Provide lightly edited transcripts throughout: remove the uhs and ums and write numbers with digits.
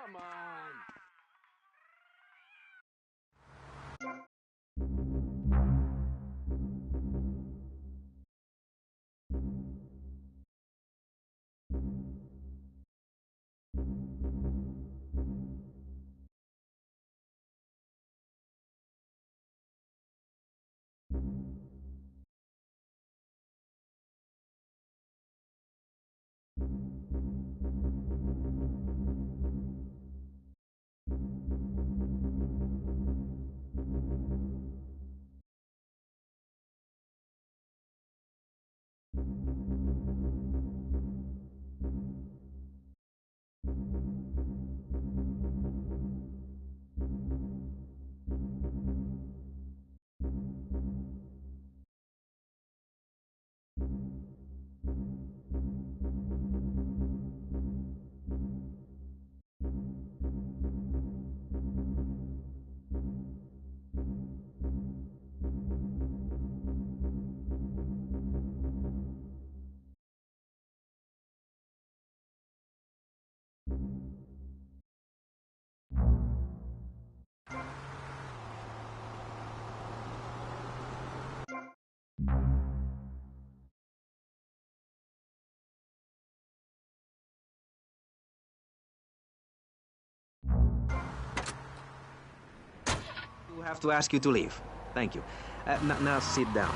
Come on. I have to ask you to leave. Thank you. Now sit down.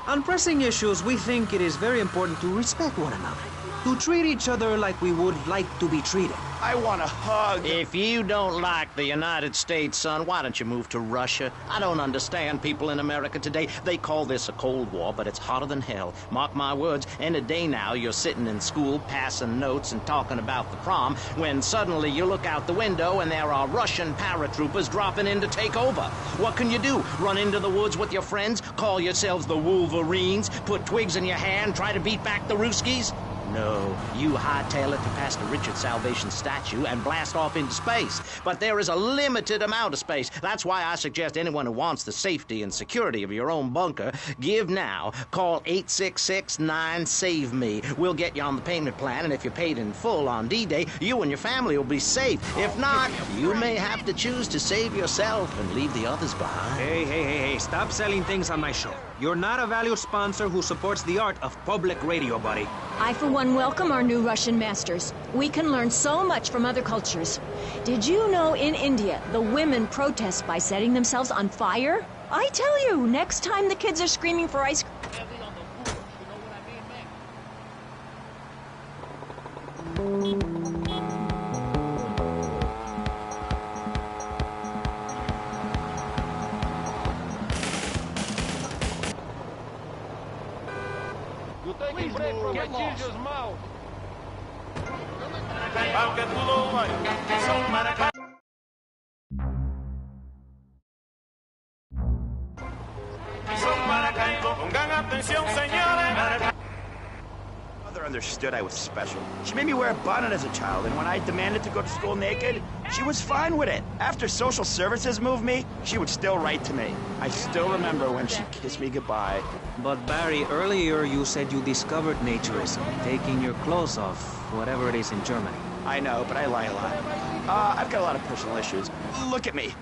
On pressing issues, we think it is very important to respect one another. To treat each other like we would like to be treated. I want a hug. If you don't like the United States, son, why don't you move to Russia? I don't understand people in America today. They call this a Cold War, but it's hotter than hell. Mark my words, any day now you're sitting in school passing notes and talking about the prom, when suddenly you look out the window and there are Russian paratroopers dropping in to take over. What can you do? Run into the woods with your friends? Call yourselves the Wolverines? Put twigs in your hair and try to beat back the Ruskies? No, you hightail it to past the Richard Salvation statue and blast off into space. But there is a limited amount of space. That's why I suggest anyone who wants the safety and security of your own bunker, give now. Call 866-9-SAVE-ME. We'll get you on the payment plan, and if you're paid in full on D-Day, you and your family will be safe. If not, you may have to choose to save yourself and leave the others behind. Hey, stop selling things on my show. You're not a valued sponsor who supports the art of public radio, buddy. I, for one, welcome our new Russian masters. We can learn so much from other cultures. Did you know in India, the women protest by setting themselves on fire? I tell you, next time the kids are screaming for ice cream... Mother understood I was special. She made me wear a bonnet as a child, and when I demanded to go to school naked, she was fine with it. After social services moved me, she would still write to me. I still remember when she kissed me goodbye. But Barry, earlier you said you discovered naturism, taking your clothes off, whatever it is in Germany. I know, but I lie a lot. I've got a lot of personal issues. Look at me.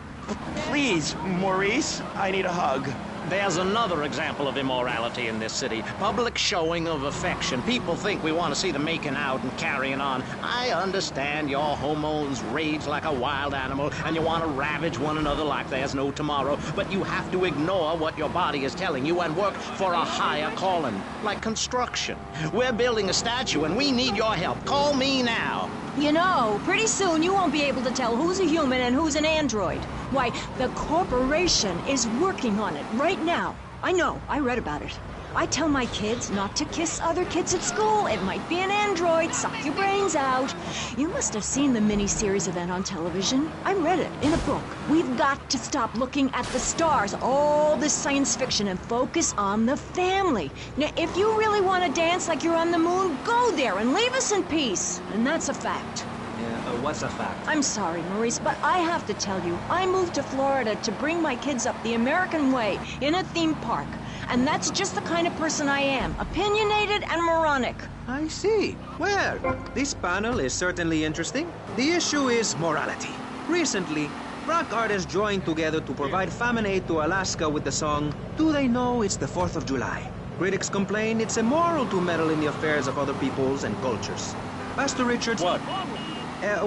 Please, Maurice, I need a hug. There's another example of immorality in this city. Public showing of affection. People think we want to see them making out and carrying on. I understand your hormones rage like a wild animal, and you want to ravage one another like there's no tomorrow, but you have to ignore what your body is telling you and work for a higher calling, like construction. We're building a statue, and we need your help. Call me now. You know, pretty soon you won't be able to tell who's a human and who's an android. Why, the corporation is working on it right now. I know, I read about it. I tell my kids not to kiss other kids at school. It might be an android, suck your brains out. You must have seen the mini-series event on television. I read it in a book. We've got to stop looking at the stars, all this science fiction, and focus on the family. Now, if you really want to dance like you're on the moon, go there and leave us in peace. And that's a fact. What's a fact? I'm sorry, Maurice, but I have to tell you, I moved to Florida to bring my kids up the American way in a theme park. And that's just the kind of person I am, opinionated and moronic. I see. Well, this panel is certainly interesting. The issue is morality. Recently, rock artists joined together to provide famine aid to Alaska with the song, Do They Know It's the 4th of July? Critics complain it's immoral to meddle in the affairs of other peoples and cultures. Pastor Richards... What?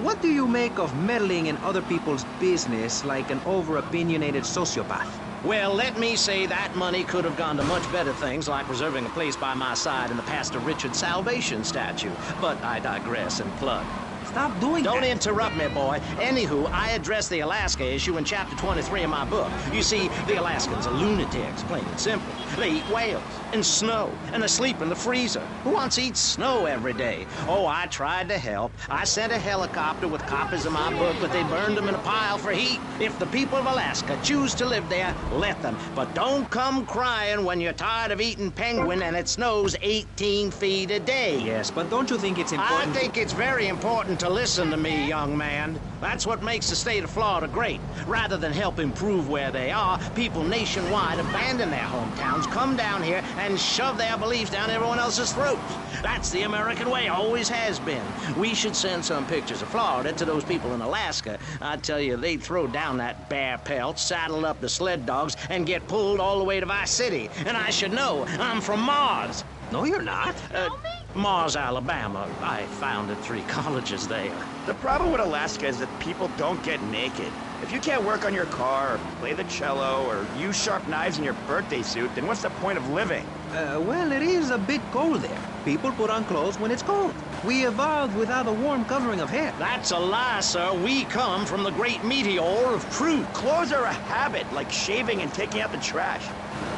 What do you make of meddling in other people's business like an over-opinionated sociopath? Well, let me say that money could have gone to much better things, like reserving a place by my side in the Pastor Richard Salvation statue. But I digress and plug. Stop doing that. Don't interrupt me, boy. Anywho, I address the Alaska issue in chapter 23 of my book. You see, the Alaskans are lunatics, plain and simple. They eat whales and snow, and they sleep in the freezer. Who wants to eat snow every day? Oh, I tried to help. I sent a helicopter with copies of my book, but they burned them in a pile for heat. If the people of Alaska choose to live there, let them. But don't come crying when you're tired of eating penguin and it snows 18 feet a day. Yes, but don't you think it's important... I think it's very important to listen to me, young man. That's what makes the state of Florida great. Rather than help improve where they are, people nationwide abandon their hometowns, come down here, and shove their beliefs down everyone else's throats. That's the American way, always has been. We should send some pictures of Florida to those people in Alaska. I tell you, they'd throw down that bear pelt, saddle up the sled dogs, and get pulled all the way to Vice City. And I should know, I'm from Mars. No, you're not. Mars, Alabama. I founded 3 colleges there. The problem with Alaska is that people don't get naked. If you can't work on your car, or play the cello, or use sharp knives in your birthday suit, then what's the point of living? Well, it is a bit cold there. People put on clothes when it's cold. We evolved without a warm covering of hair. That's a lie, sir. We come from the great meteor of truth. Clothes are a habit, like shaving and taking out the trash.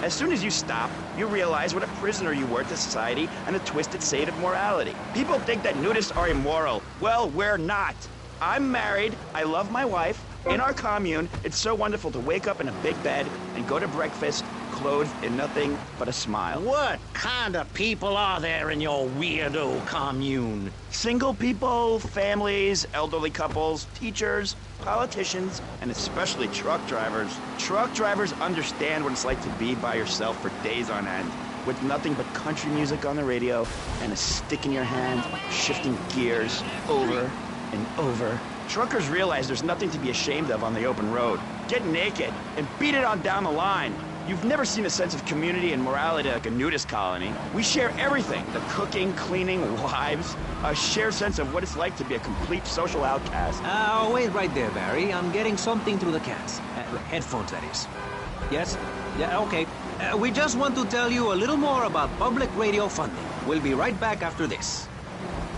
As soon as you stop, you realize what a prisoner you were to society and the twisted state of morality. People think that nudists are immoral. Well, we're not. I'm married, I love my wife. In our commune, it's so wonderful to wake up in a big bed and go to breakfast clothed in nothing but a smile. What kind of people are there in your weirdo commune? Single people, families, elderly couples, teachers, politicians, and especially truck drivers. Truck drivers understand what it's like to be by yourself for days on end, with nothing but country music on the radio and a stick in your hand, shifting gears over and over. Truckers realize there's nothing to be ashamed of on the open road. Get naked and beat it on down the line. You've never seen a sense of community and morality like a nudist colony. We share everything. The cooking, cleaning, wives. A shared sense of what it's like to be a complete social outcast. Wait right there, Barry. I'm getting something through the cats. Headphones, that is. Yes? Yeah, okay. We just want to tell you a little more about public radio funding. We'll be right back after this.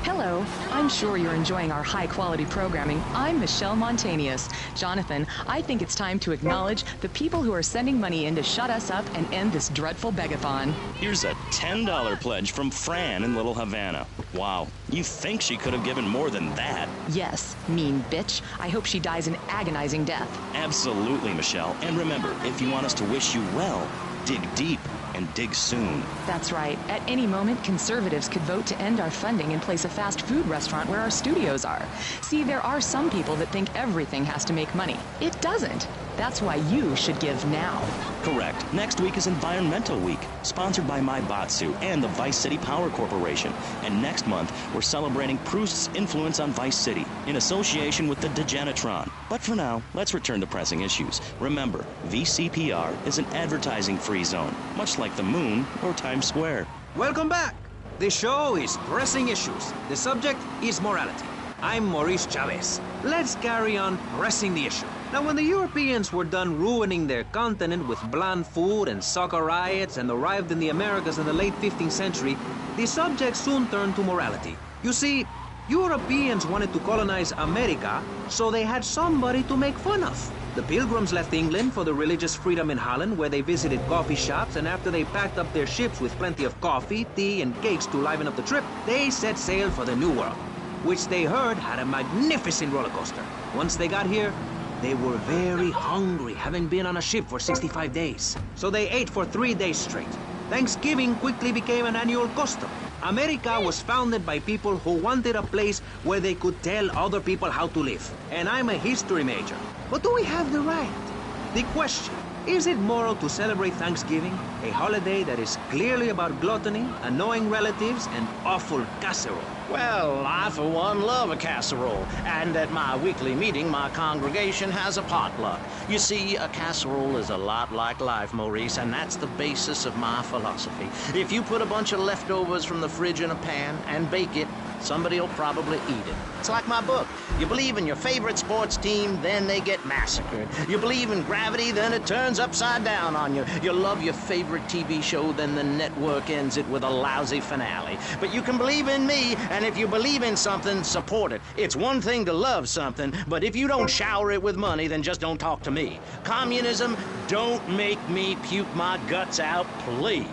Hello. I'm sure you're enjoying our high-quality programming. I'm Michelle Montanius. Jonathan, I think it's time to acknowledge the people who are sending money in to shut us up and end this dreadful begathon. Here's a $10 pledge from Fran in Little Havana. Wow, you think she could have given more than that? Yes, mean bitch. I hope she dies an agonizing death. Absolutely, Michelle. And remember, if you want us to wish you well, dig deep and dig soon. That's right. At any moment, conservatives could vote to end our funding and place a fast food restaurant where our studios are. See, there are some people that think everything has to make money. It doesn't. That's why you should give now. Correct. Next week is Environmental Week, sponsored by My Batsu and the Vice City Power Corporation. And next month, we're celebrating Proust's influence on Vice City in association with the Degenitron. But for now, let's return to pressing issues. Remember, VCPR is an advertising-free zone, much like the moon or Times Square. Welcome back. The show is Pressing Issues. The subject is morality. I'm Maurice Chavez. Let's carry on pressing the issue. Now, when the Europeans were done ruining their continent with bland food and soccer riots and arrived in the Americas in the late 15th century, the subject soon turned to morality. You see, Europeans wanted to colonize America, so they had somebody to make fun of. The Pilgrims left England for the religious freedom in Holland, where they visited coffee shops, and after they packed up their ships with plenty of coffee, tea, and cakes to liven up the trip, they set sail for the New World, which they heard had a magnificent roller coaster. Once they got here, they were very hungry, having been on a ship for 65 days. So they ate for 3 days straight. Thanksgiving quickly became an annual custom. America was founded by people who wanted a place where they could tell other people how to live. And I'm a history major. But do we have the right? The question, Is it moral to celebrate Thanksgiving, a holiday that is clearly about gluttony, annoying relatives, and awful casserole? Well, I, for one, love a casserole. And at my weekly meeting, my congregation has a potluck. You see, a casserole is a lot like life, Maurice, and that's the basis of my philosophy. If you put a bunch of leftovers from the fridge in a pan and bake it, somebody will probably eat it. It's like my book. You believe in your favorite sports team, then they get massacred. You believe in gravity, then it turns upside down on you. You love your favorite TV show, then the network ends it with a lousy finale. But you can believe in me, and if you believe in something, support it. It's one thing to love something, but if you don't shower it with money, then just don't talk to me. Communism, don't make me puke my guts out, please.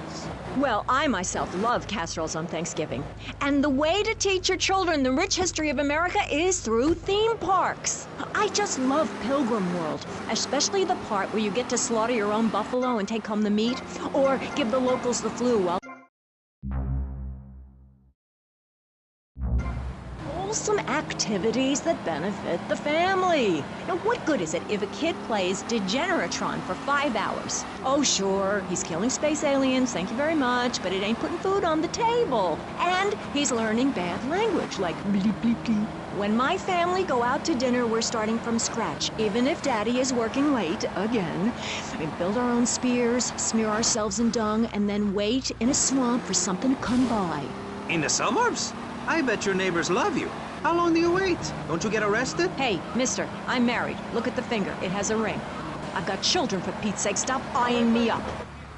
Well, I myself love casseroles on Thanksgiving. And the way to teach your children the rich history of America is through theme parks. I just love Pilgrim World, especially the part where you get to slaughter your own buffalo and take home the meat, or give the locals the flu while some activities that benefit the family. Now, what good is it if a kid plays Degeneratron for 5 hours? Oh, sure, he's killing space aliens, thank you very much, but it ain't putting food on the table. And he's learning bad language, like bleep, bleep, bleep. When my family go out to dinner, we're starting from scratch, even if Daddy is working late again. We build our own spears, smear ourselves in dung, and then wait in a swamp for something to come by. In the suburbs? I bet your neighbors love you. How long do you wait? Don't you get arrested? Hey, mister, I'm married. Look at the finger. It has a ring. I've got children, for Pete's sake. Stop eyeing me up.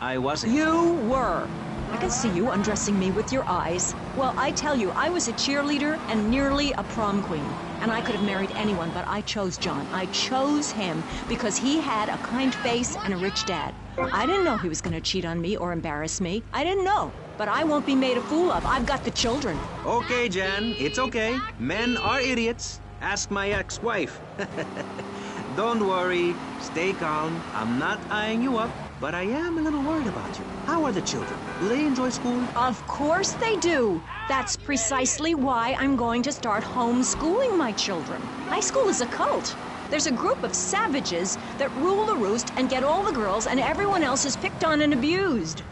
I wasn't. You were. I can see you undressing me with your eyes. Well, I tell you, I was a cheerleader and nearly a prom queen. And I could have married anyone, but I chose John. I chose him because he had a kind face and a rich dad. I didn't know he was going to cheat on me or embarrass me. I didn't know. But I won't be made a fool of. I've got the children. Okay, Jan, it's okay. Men are idiots. Ask my ex-wife. Don't worry. Stay calm. I'm not eyeing you up, but I am a little worried about you. How are the children? Do they enjoy school? Of course they do. That's precisely why I'm going to start homeschooling my children. High school is a cult. There's a group of savages that rule the roost and get all the girls, and everyone else is picked on and abused.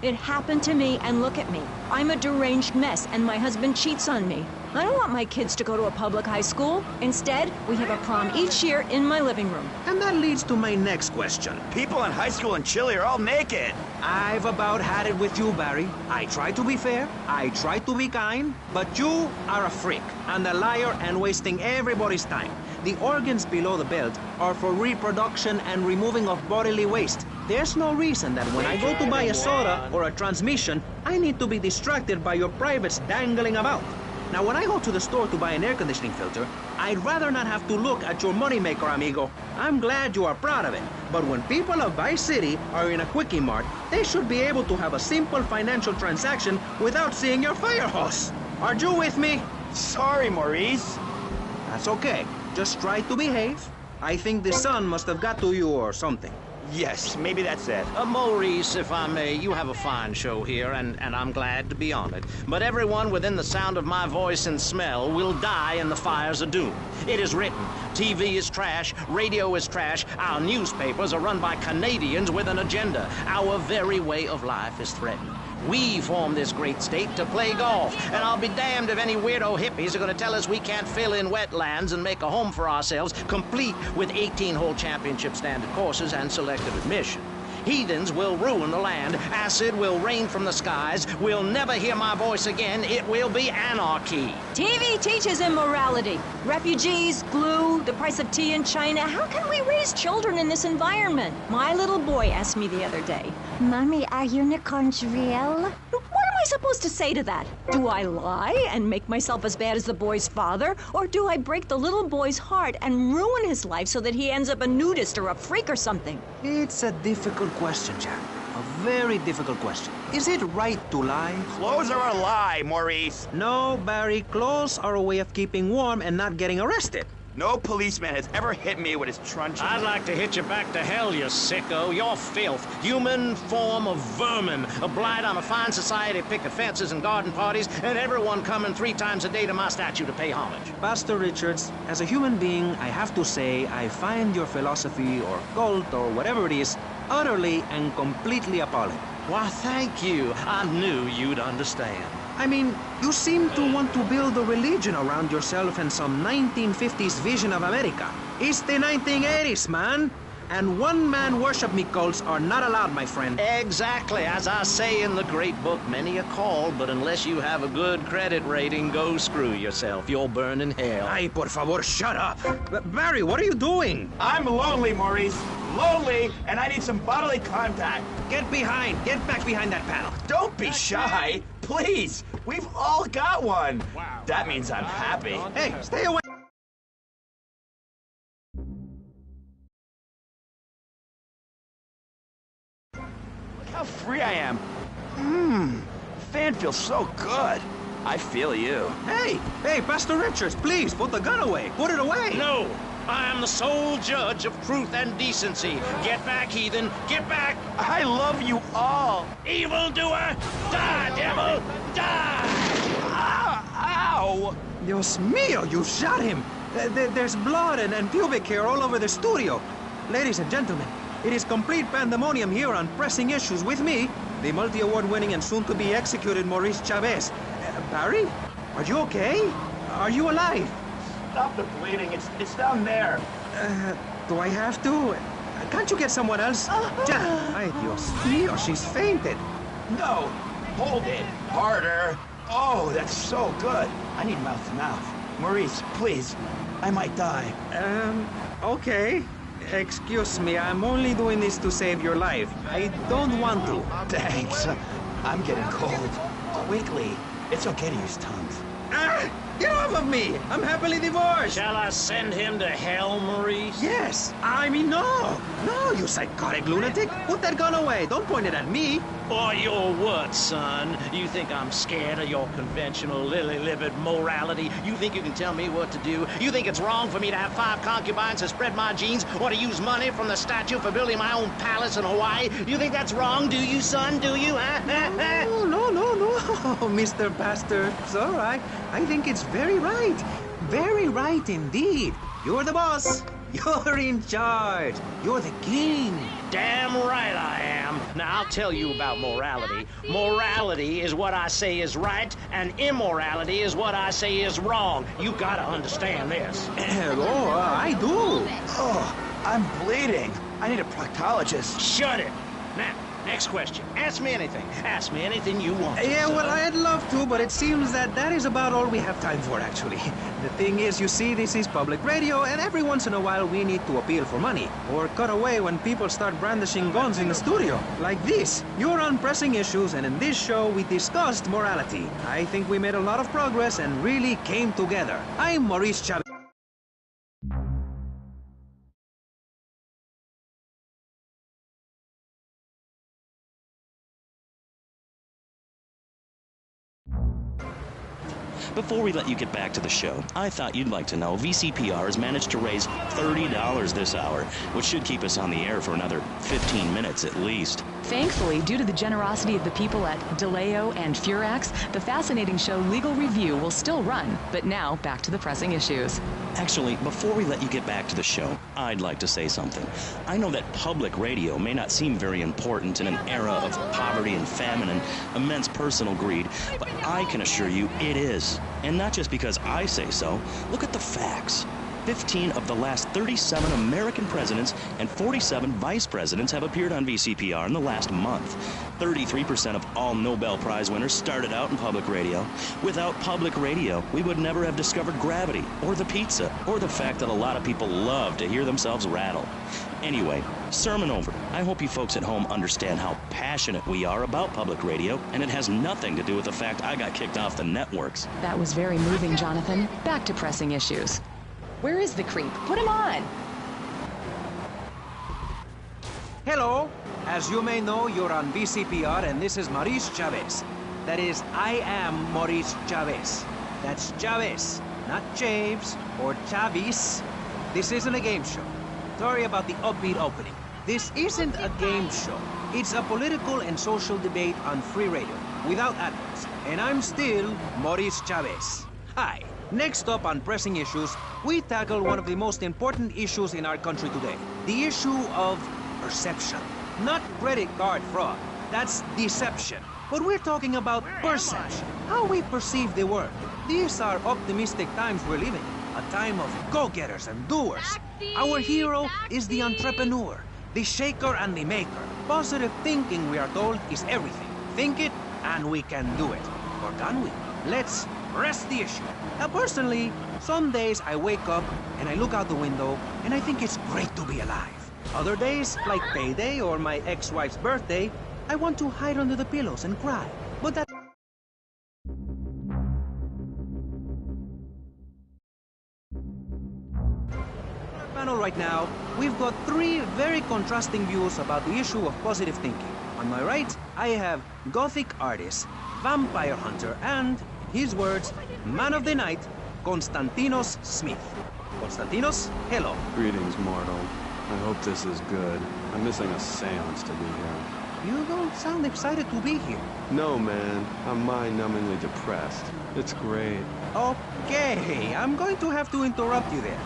It happened to me, and look at me. I'm a deranged mess, and my husband cheats on me. I don't want my kids to go to a public high school. Instead, we have a prom each year in my living room. And that leads to my next question. People in high school in Chile are all naked. I've about had it with you, Barry. I try to be fair, I try to be kind, but you are a freak, and a liar, and wasting everybody's time. The organs below the belt are for reproduction and removing of bodily waste. There's no reason that when I go to buy a soda or a transmission, I need to be distracted by your privates dangling about. Now, when I go to the store to buy an air conditioning filter, I'd rather not have to look at your moneymaker, amigo. I'm glad you are proud of it. But when people of Vice City are in a Quickie Mart, they should be able to have a simple financial transaction without seeing your fire hose. Are you with me? Sorry, Maurice. That's okay. Just try to behave. I think the sun must have got to you or something. Yes, maybe that's it. Maurice, if I may, you have a fine show here, and I'm glad to be on it. But everyone within the sound of my voice and smell will die in the fires of doom. It is written, TV is trash, radio is trash, our newspapers are run by Canadians with an agenda. Our very way of life is threatened. We formed this great state to play golf, and I'll be damned if any weirdo hippies are going to tell us we can't fill in wetlands and make a home for ourselves, complete with 18-hole championship standard courses and selective admission. Heathens will ruin the land. Acid will rain from the skies. We'll never hear my voice again. It will be anarchy. TV teaches immorality. Refugees, glue, the price of tea in China. How can we raise children in this environment? My little boy asked me the other day, Mommy, are unicorns real? What am I supposed to say to that? Do I lie and make myself as bad as the boy's father? Or do I break the little boy's heart and ruin his life so that he ends up a nudist or a freak or something? It's a difficult question, Jack. A very difficult question. Is it right to lie? Clothes are a lie, Maurice. No, Barry, clothes are a way of keeping warm and not getting arrested. No policeman has ever hit me with his truncheon. I'd like to hit you back to hell, you sicko. You're filth. Human form of vermin. A blight on a fine society, picket fences and garden parties, and everyone coming 3 times a day to my statue to pay homage. Pastor Richards, as a human being, I have to say I find your philosophy or cult or whatever it is utterly and completely appalling. Why, thank you. I knew you'd understand. I mean, you seem to want to build a religion around yourself and some 1950s vision of America. It's the 1980s, man. And one-man worship me cults are not allowed, my friend. Exactly. As I say in the great book, many are called, but unless you have a good credit rating, go screw yourself. You'll burn in hell. Ay, por favor, shut up. Barry, what are you doing? I'm lonely, Maurice. Lonely, and I need some bodily contact. Get back behind that panel. Don't be shy. Please. We've all got one. That means I'm happy. Hey, stay away. Look how free I am. Fan feels so good. I feel you. Hey, Pastor Richards, please, put the gun away. Put it away. No! I am the sole judge of truth and decency. Get back, heathen! Get back! I love you all. Evildoer! Die, devil! Die! Ah, ow! Dios mío, you shot him. There's blood and pubic hair all over the studio. Ladies and gentlemen, it is complete pandemonium here on Pressing Issues with me, the multi-award-winning and soon-to-be executed Maurice Chavez. Barry, are you okay? Are you alive? Stop the bleeding. It's down there. Do I have to? Can't you get someone else? Ay, Dios mío, she's fainted. No. Hold it. Harder. Oh, that's so good. I need mouth to mouth. Maurice, please. I might die. Okay. Excuse me, I'm only doing this to save your life. I don't want to. Thanks. I'm getting cold. Quickly. It's okay to use tongues. Get off of me! I'm happily divorced! Shall I send him to hell, Maurice? Yes! I mean, no! No, you psychotic lunatic! Put that gun away! Don't point it at me! Or your what, son? You think I'm scared of your conventional lily-livered morality? You think you can tell me what to do? You think it's wrong for me to have 5 concubines to spread my genes, or to use money from the statue for building my own palace in Hawaii? You think that's wrong, do you, son? Do you, huh? No, Mr. Pastor. It's all right. I think it's very right. Very right indeed. You're the boss. You're in charge. You're the king. Damn right I am. Now, I'll tell you about morality. Morality is what I say is right, and immorality is what I say is wrong. You gotta understand this. I do. Oh, I'm bleeding. I need a proctologist. Shut it. Now, next question. Ask me anything. Ask me anything you want. Yeah, son. well, I'd love to, but it seems that is about all we have time for, actually. The thing is, you see, this is public radio, and every once in a while we need to appeal for money. Or cut away when people start brandishing guns in the studio. Like this. You're on Pressing Issues, and in this show we discussed morality. I think we made a lot of progress and really came together. I'm Maurice Chavez. Before we let you get back to the show, I thought you'd like to know VCPR has managed to raise $30 this hour, which should keep us on the air for another 15 minutes at least. Thankfully, due to the generosity of the people at DeLeo and Furax, the fascinating show Legal Review will still run. But now, back to the pressing issues. Actually, before we let you get back to the show, I'd like to say something. I know that public radio may not seem very important in an era of poverty and famine and immense personal greed, but I can assure you it is. And not just because I say so. Look at the facts. 15 of the last 37 American presidents and 47 vice presidents have appeared on VCPR in the last month. 33% of all Nobel Prize winners started out in public radio. Without public radio, we would never have discovered gravity, or the pizza, or the fact that a lot of people love to hear themselves rattle. Anyway, sermon over. I hope you folks at home understand how passionate we are about public radio, and it has nothing to do with the fact I got kicked off the networks. That was very moving, Jonathan. Back to pressing issues. Where is the creep? Put him on! Hello. As you may know, you're on VCPR, and this is Maurice Chavez. That is, I am Maurice Chavez. That's Chavez. not Chaves or Chavis. This isn't a game show. Sorry about the upbeat opening. This isn't a game show. It's a political and social debate on free radio, without adverts. And I'm still Maurice Chavez. Hi. Next up on Pressing Issues, we tackle one of the most important issues in our country today. The issue of perception. Not credit card fraud. That's deception. But we're talking about perception. How we perceive the world. These are optimistic times we're living in. A time of go-getters and doers. Our hero is the entrepreneur, the shaker and the maker. Positive thinking, we are told, is everything. Think it, and we can do it. Or can we? Let's press the issue. Now, personally, some days I wake up and I look out the window and I think it's great to be alive. Other days, like payday or my ex-wife's birthday, I want to hide under the pillows and cry. But that... panel right now, we've got three very contrasting views about the issue of positive thinking. On my right, I have Gothic artist, vampire hunter, and, in his words, man of the night, Konstantinos Smith. Konstantinos, hello. Greetings, mortal. I hope this is good. I'm missing a seance to be here. You don't sound excited to be here. No, man. I'm mind-numbingly depressed. It's great. Okay, I'm going to have to interrupt you there.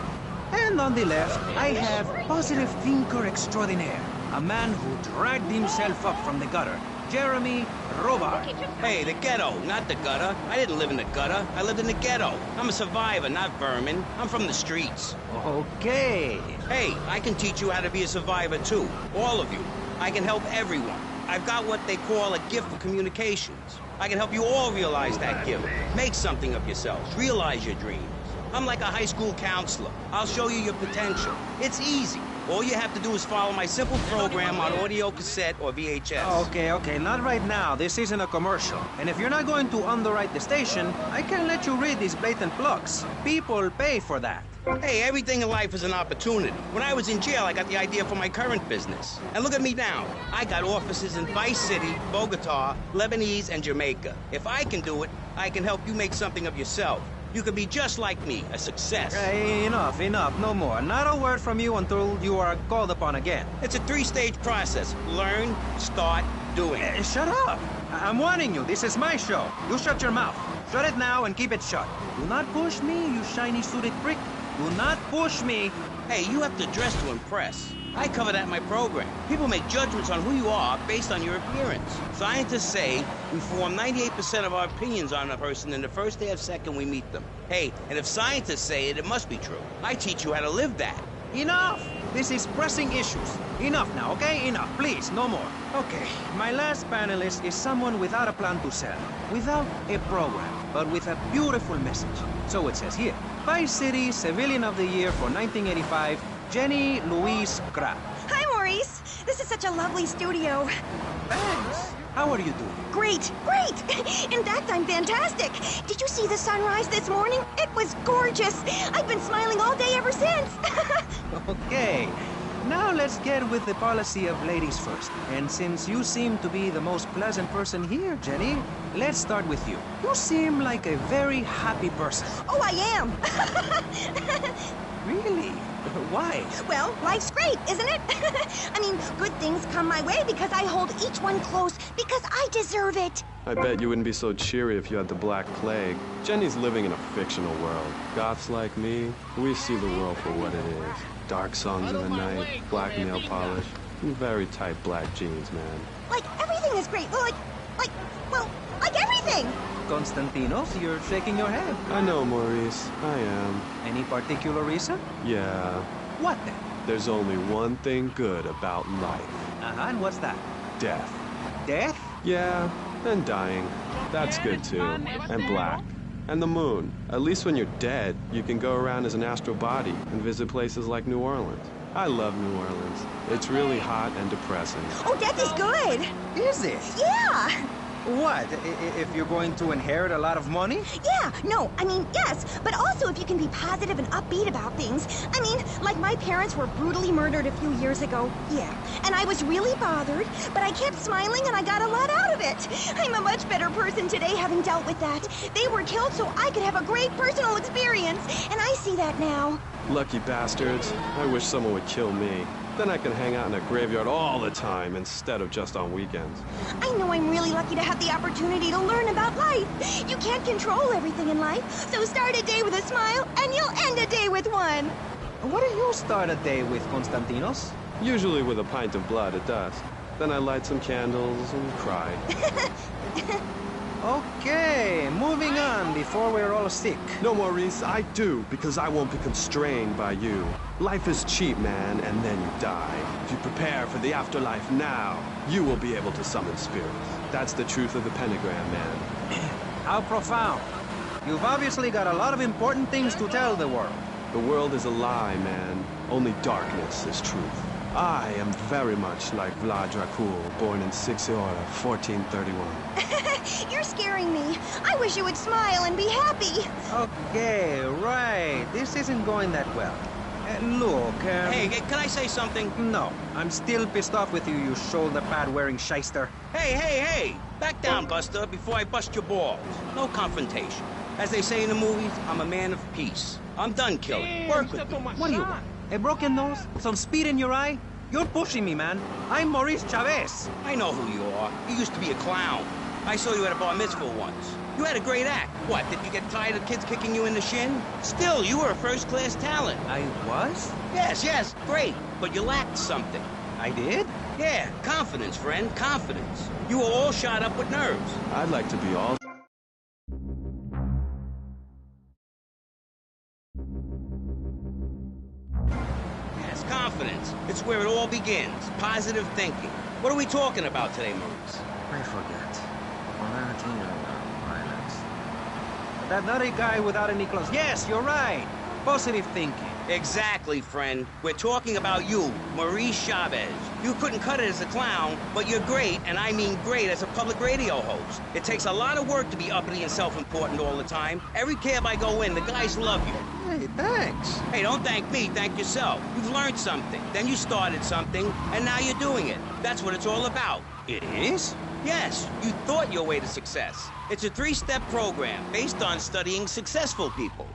And on the left, I have positive thinker extraordinaire, a man who dragged himself up from the gutter, Jeremy Robart. Hey, the ghetto, not the gutter. I didn't live in the gutter. I lived in the ghetto. I'm a survivor, not vermin. I'm from the streets. Okay. Hey, I can teach you how to be a survivor, too. All of you. I can help everyone. I've got what they call a gift for communications. I can help you all realize that gift. Make something of yourselves. Realize your dreams. I'm like a high school counselor. I'll show you your potential. It's easy. All you have to do is follow my simple program on audio cassette or VHS. Okay, not right now. This isn't a commercial. And if you're not going to underwrite the station, I can't let you read these blatant plugs. People pay for that. Hey, everything in life is an opportunity. When I was in jail, I got the idea for my current business. And look at me now. I got offices in Vice City, Bogota, Lebanese, and Jamaica. If I can do it, I can help you make something of yourself. You could be just like me, a success. Enough, no more. Not a word from you until you are called upon again. It's a three-stage process. Learn, start, doing. Shut up! I'm warning you, this is my show. You shut your mouth. Shut it now and keep it shut. Do not push me, you shiny suited prick. Do not push me. Hey, you have to dress to impress. I cover that in my program. People make judgments on who you are based on your appearance. Scientists say we form 98% of our opinions on a person in the first day of second we meet them. Hey, and if scientists say it, it must be true. I teach you how to live that. Enough! This is pressing issues. Enough now, okay? Enough, please, no more. Okay, my last panelist is someone without a plan to sell, without a program, but with a beautiful message. So it says here, Vice City Civilian of the Year for 1985, Jenny Louise Krapp. Hi, Maurice. This is such a lovely studio. Thanks. How are you doing? Great. In fact, I'm fantastic. Did you see the sunrise this morning? It was gorgeous. I've been smiling all day ever since. Okay. Now let's get with the policy of ladies first. And since you seem to be the most pleasant person here, Jenny, let's start with you. You seem like a very happy person. Oh, I am. Really? Why? Well, life's great, isn't it? I mean, good things come my way because I hold each one close because I deserve it. I bet you wouldn't be so cheery if you had the Black Plague. Jenny's living in a fictional world. Goths like me, we see the world for what it is. Dark songs of the night, black nail polish, and very tight black jeans, man. Like, everything is great. Like everything. Konstantinos, you're shaking your head. I know, Maurice. I am. Any particular reason? Yeah. What then? There's only one thing good about life. And what's that? Death. Death? Yeah, and dying. That's good too. And black. And the moon. At least when you're dead, you can go around as an astral body and visit places like New Orleans. I love New Orleans. It's really hot and depressing. Oh, death is good. Is it? Yeah. What? If you're going to inherit a lot of money? Yeah, no, I mean, yes, but also if you can be positive and upbeat about things. I mean, like my parents were brutally murdered a few years ago, yeah, and I was really bothered, but I kept smiling and I got a lot out of it. I'm a much better person today having dealt with that. They were killed so I could have a great personal experience, and I see that now. Lucky bastards. I wish someone would kill me. Then I can hang out in a graveyard all the time instead of just on weekends. I know I'm really lucky to have the opportunity to learn about life. You can't control everything in life, so start a day with a smile and you'll end a day with one. What do you start a day with, Konstantinos? Usually with a pint of blood at dusk. Then I light some candles and cry. Okay, moving on before we're all sick. No, Maurice, I do, because I won't be constrained by you. Life is cheap, man, and then you die. If you prepare for the afterlife now, you will be able to summon spirits. That's the truth of the pentagram, man. How profound. You've obviously got a lot of important things to tell the world. The world is a lie, man. Only darkness is truth. I am very much like Vlad Dracul, born in Sixiora, 1431. You're scaring me. I wish you would smile and be happy. Okay, right. This isn't going that well. Look, Hey, can I say something? No, I'm still pissed off with you, you shoulder pad wearing shyster. Hey! Back down, Buster, before I bust your balls. No confrontation. As they say in the movies, I'm a man of peace. I'm done killing. Work with me. What do you want? A broken nose? Some speed in your eye? You're pushing me, man. I'm Maurice Chavez. I know who you are. You used to be a clown. I saw you at a bar mitzvah once. You had a great act. What, did you get tired of kids kicking you in the shin? Still, you were a first-class talent. I was? Yes, great. But you lacked something. I did? Yeah, confidence, friend, confidence. You were all shot up with nerves. I'd like to be all... Yes, confidence. It's where it all begins. Positive thinking. What are we talking about today, Maurice? I forget. Violence. That nutty guy without any clothes. Yes, you're right. Positive thinking. Exactly, friend. We're talking about you, Maurice Chavez. You couldn't cut it as a clown, but you're great, and I mean great, as a public radio host. It takes a lot of work to be uppity and self-important all the time. Every cab I go in, the guys love you. Hey, thanks. Hey, don't thank me, thank yourself. You've learned something, then you started something, and now you're doing it. That's what it's all about. It is? Yes, you thought your way to success. It's a 3-step program based on studying successful people.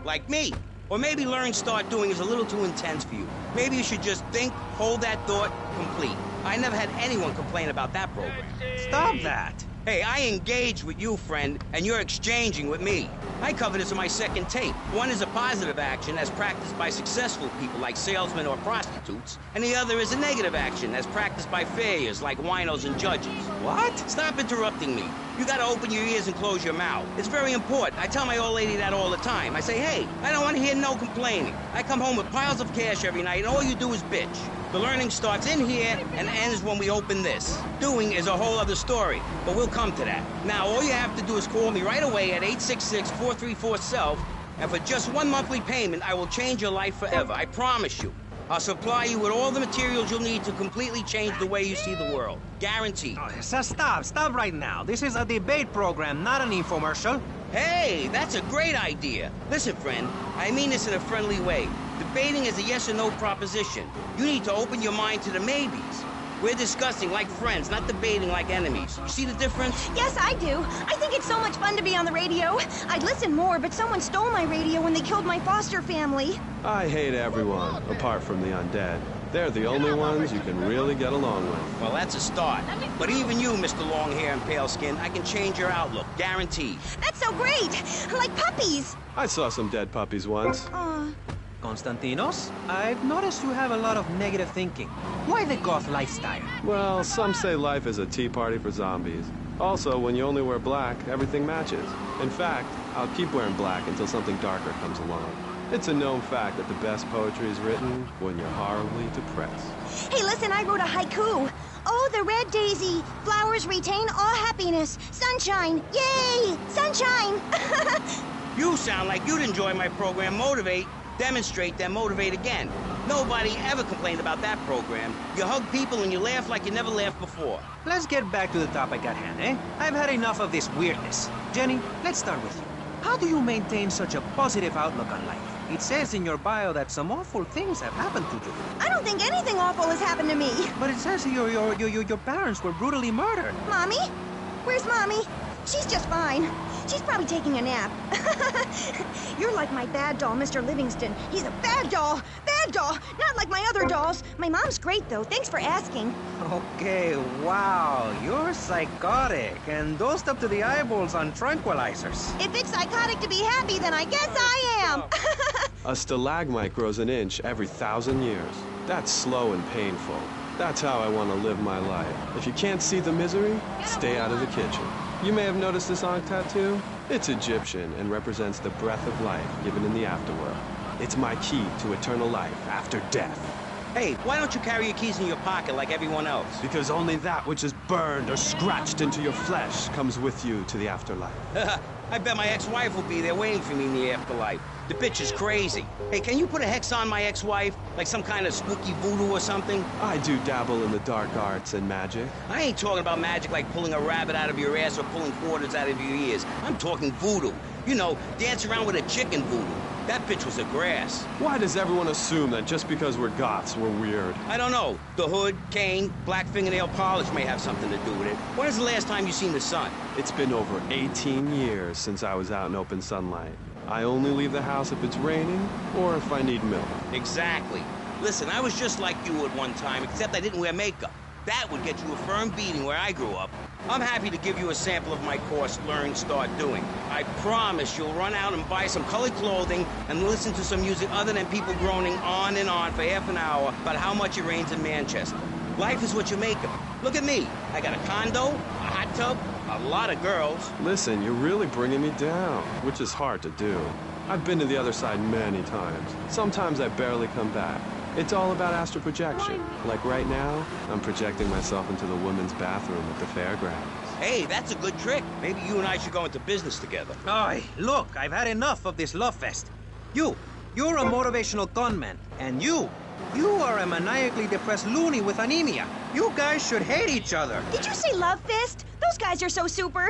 Like me. Or maybe learn start doing is a little too intense for you. Maybe you should just think, hold that thought, complete. I never had anyone complain about that program. Stop that. Hey, I engage with you, friend, and you're exchanging with me. I cover this in my second tape. One is a positive action as practiced by successful people like salesmen or prostitutes, and the other is a negative action as practiced by failures like winos and judges. What? Stop interrupting me. You gotta open your ears and close your mouth. It's very important. I tell my old lady that all the time. I say, hey, I don't want to hear no complaining. I come home with piles of cash every night, and all you do is bitch. The learning starts in here and ends when we open this. Doing is a whole other story, but we'll come to that. Now, all you have to do is call me right away at 866-434-SELF, and for just one monthly payment, I will change your life forever. I promise you. I'll supply you with all the materials you'll need to completely change the way you see the world. Guaranteed. Oh, so stop right now. This is a debate program, not an infomercial. Hey, that's a great idea. Listen, friend, I mean this in a friendly way. Debating is a yes or no proposition. You need to open your mind to the maybes. We're discussing like friends, not debating like enemies. You see the difference? Yes, I do. I think it's so much fun to be on the radio. I'd listen more, but someone stole my radio when they killed my foster family. I hate everyone, apart from the undead. They're the only ones you can really get along with. Well, that's a start. But even you, Mr. Long Hair and Pale Skin, I can change your outlook. Guaranteed. That's so great! Like puppies! I saw some dead puppies once. Konstantinos, I've noticed you have a lot of negative thinking. Why the goth lifestyle? Well, some say life is a tea party for zombies. Also, when you only wear black, everything matches. In fact, I'll keep wearing black until something darker comes along. It's a known fact that the best poetry is written when you're horribly depressed. Hey, listen, I wrote a haiku. Oh, the red daisy, flowers retain all happiness. Sunshine, yay! Sunshine! You sound like you'd enjoy my program, Motivate. Demonstrate, then motivate again. Nobody ever complained about that program. You hug people and you laugh like you never laughed before. Let's get back to the topic at hand, eh? I've had enough of this weirdness. Jenny, let's start with you. How do you maintain such a positive outlook on life? It says in your bio that some awful things have happened to you. I don't think anything awful has happened to me. But it says your parents were brutally murdered. Mommy? Where's Mommy? She's just fine. She's probably taking a nap. You're like my bad doll, Mr. Livingston. He's a bad doll. Bad doll. Not like my other dolls. My mom's great, though. Thanks for asking. Okay, wow. You're psychotic and dosed up to the eyeballs on tranquilizers. If it's psychotic to be happy, then I guess I am. A stalagmite grows an inch every 1,000 years. That's slow and painful. That's how I want to live my life. If you can't see the misery, stay out of the kitchen. You may have noticed this on tattoo. It's Egyptian and represents the breath of life given in the afterworld. It's my key to eternal life after death. Hey, why don't you carry your keys in your pocket like everyone else? Because only that which is burned or scratched into your flesh comes with you to the afterlife. I bet my ex-wife will be there waiting for me in the afterlife. The bitch is crazy. Hey, can you put a hex on my ex-wife? Like some kind of spooky voodoo or something? I do dabble in the dark arts and magic. I ain't talking about magic like pulling a rabbit out of your ass or pulling quarters out of your ears. I'm talking voodoo. You know, dance around with a chicken voodoo. That bitch was a grass. Why does everyone assume that just because we're goths, we're weird? I don't know. The hood, cane, black fingernail polish may have something to do with it. When is the last time you seen the sun? It's been over 18 years since I was out in open sunlight. I only leave the house if it's raining or if I need milk. Exactly. Listen, I was just like you at one time, except I didn't wear makeup. That would get you a firm beating where I grew up. I'm happy to give you a sample of my course, Learn, Start Doing. I promise you'll run out and buy some colored clothing and listen to some music other than people groaning on and on for half an hour about how much it rains in Manchester. Life is what you make of it. Look at me. I got a condo, a hot tub, a lot of girls. Listen, you're really bringing me down, which is hard to do. I've been to the other side many times. Sometimes I barely come back. It's all about astral projection. Like right now, I'm projecting myself into the women's bathroom at the fairgrounds. Hey, that's a good trick. Maybe you and I should go into business together. Ay, look, I've had enough of this love fest. You're a motivational conman, and you are a maniacally depressed loony with anemia. You guys should hate each other. Did you say love fist? Those guys are so super.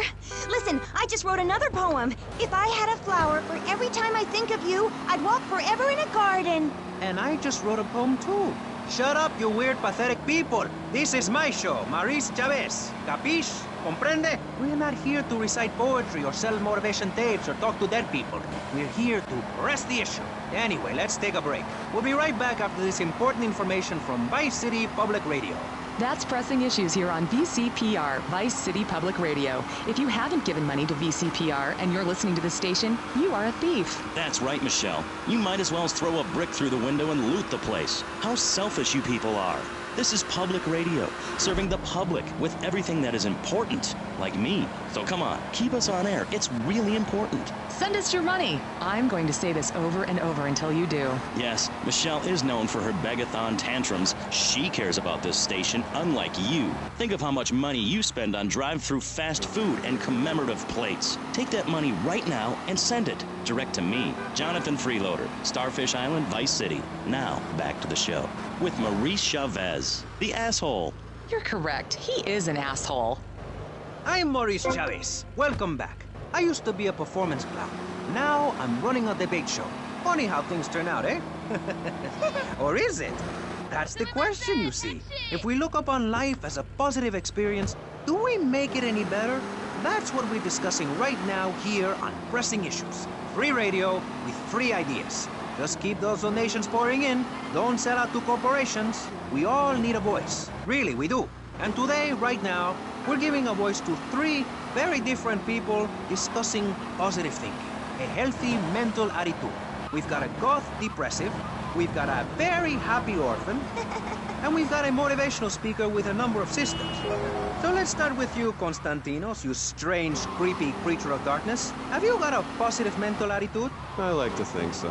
Listen, I just wrote another poem. If I had a flower for every time I think of you, I'd walk forever in a garden. And I just wrote a poem too. Shut up, you weird, pathetic people. This is my show, Maurice Chavez. Capiche? Comprende? We're not here to recite poetry or sell motivation tapes or talk to dead people. We're here to press the issue. Anyway, let's take a break. We'll be right back after this important information from Vice City Public Radio. That's Pressing Issues here on VCPR, Vice City Public Radio. If you haven't given money to VCPR and you're listening to this station, you are a thief. That's right, Michelle. You might as well throw a brick through the window and loot the place. How selfish you people are. This is public radio, serving the public with everything that is important, like me. So come on, keep us on air. It's really important. Send us your money. I'm going to say this over and over until you do. Yes, Michelle is known for her begathon tantrums. She cares about this station, unlike you. Think of how much money you spend on drive-through fast food and commemorative plates. Take that money right now and send it direct to me, Jonathan Freeloader, Starfish Island, Vice City. Now, back to the show with Maurice Chavez, the asshole. You're correct. He is an asshole. I'm Maurice Chavez. Welcome back. I used to be a performance clown. Now I'm running a debate show. Funny how things turn out, eh? Or is it? That's the question, you see. If we look upon life as a positive experience, do we make it any better? That's what we're discussing right now here on Pressing Issues. Free radio with free ideas. Just keep those donations pouring in. Don't sell out to corporations. We all need a voice. Really, we do. And today, right now, we're giving a voice to three very different people discussing positive thinking. A healthy mental attitude. We've got a goth depressive. We've got a very happy orphan. And we've got a motivational speaker with a number of systems. So let's start with you, Konstantinos, you strange, creepy creature of darkness. Have you got a positive mental attitude? I like to think so.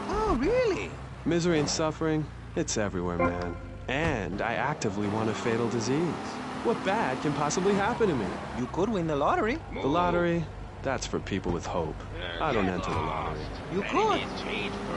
Oh, really? Misery and suffering, it's everywhere, man. And I actively want a fatal disease. What bad can possibly happen to me? You could win the lottery. The lottery, that's for people with hope. I don't enter the lottery. You could.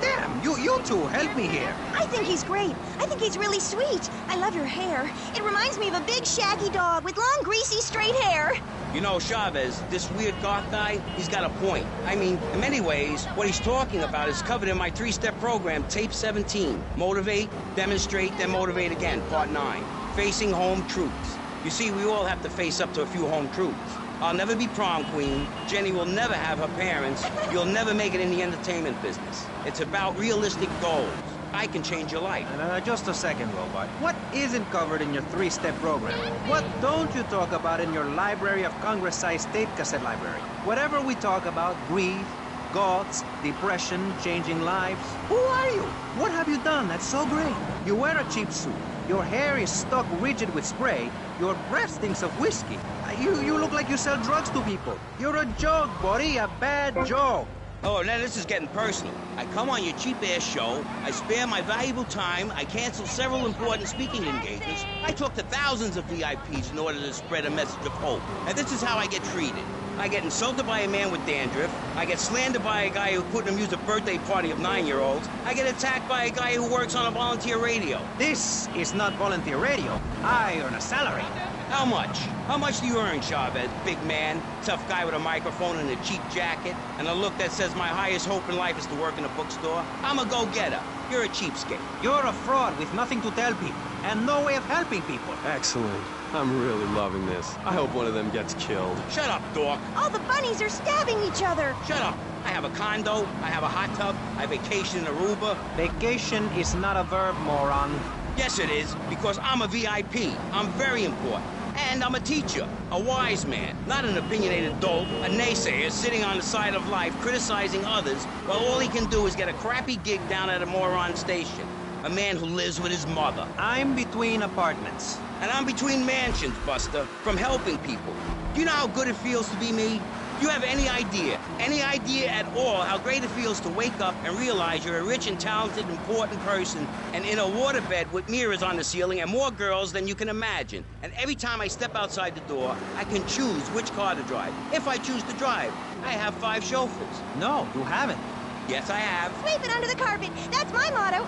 Damn, you two, help me here. I think he's great. I think he's really sweet. I love your hair. It reminds me of a big shaggy dog with long, greasy, straight hair. You know, Chavez, this weird goth guy, he's got a point. I mean, in many ways, what he's talking about is covered in my 3-step program, Tape 17. Motivate, demonstrate, then motivate again, Part 9. Facing home truths. You see, we all have to face up to a few home truths. I'll never be prom queen. Jenny will never have her parents. You'll never make it in the entertainment business. It's about realistic goals. I can change your life. Just a second, Robot. What isn't covered in your 3-step program? What don't you talk about in your Library of Congress-sized tape cassette library? Whatever we talk about, breathe, goths, depression, changing lives. Who are you? What have you done that's so great? You wear a cheap suit. Your hair is stuck rigid with spray. Your breath stinks of whiskey. You look like you sell drugs to people. You're a joke, buddy, a bad joke. Oh, now this is getting personal. I come on your cheap-ass show, I spare my valuable time, I cancel several important speaking engagements, I talk to thousands of VIPs in order to spread a message of hope. And this is how I get treated. I get insulted by a man with dandruff, I get slandered by a guy who couldn't amuse a birthday party of 9-year-olds, I get attacked by a guy who works on a volunteer radio. This is not volunteer radio. I earn a salary. How much? How much do you earn, Chavez? Big man, tough guy with a microphone and a cheap jacket, and a look that says my highest hope in life is to work in a bookstore? I'm a go-getter. You're a cheapskate. You're a fraud with nothing to tell people, and no way of helping people. Excellent. I'm really loving this. I hope one of them gets killed. Shut up, dork. All the bunnies are stabbing each other. Shut up. I have a condo, I have a hot tub, I vacation in Aruba. Vacation is not a verb, moron. Yes, it is, because I'm a VIP. I'm very important. And I'm a teacher, a wise man, not an opinionated dolt, a naysayer sitting on the side of life criticizing others while all he can do is get a crappy gig down at a moron station. A man who lives with his mother. I'm between apartments. And I'm between mansions, Buster, from helping people. Do you know how good it feels to be me? Do you have any idea at all how great it feels to wake up and realize you're a rich and talented, important person and in a waterbed with mirrors on the ceiling and more girls than you can imagine. And every time I step outside the door, I can choose which car to drive. If I choose to drive, I have 5 chauffeurs. No, you haven't. Yes, I have. Sweep it under the carpet. That's my motto.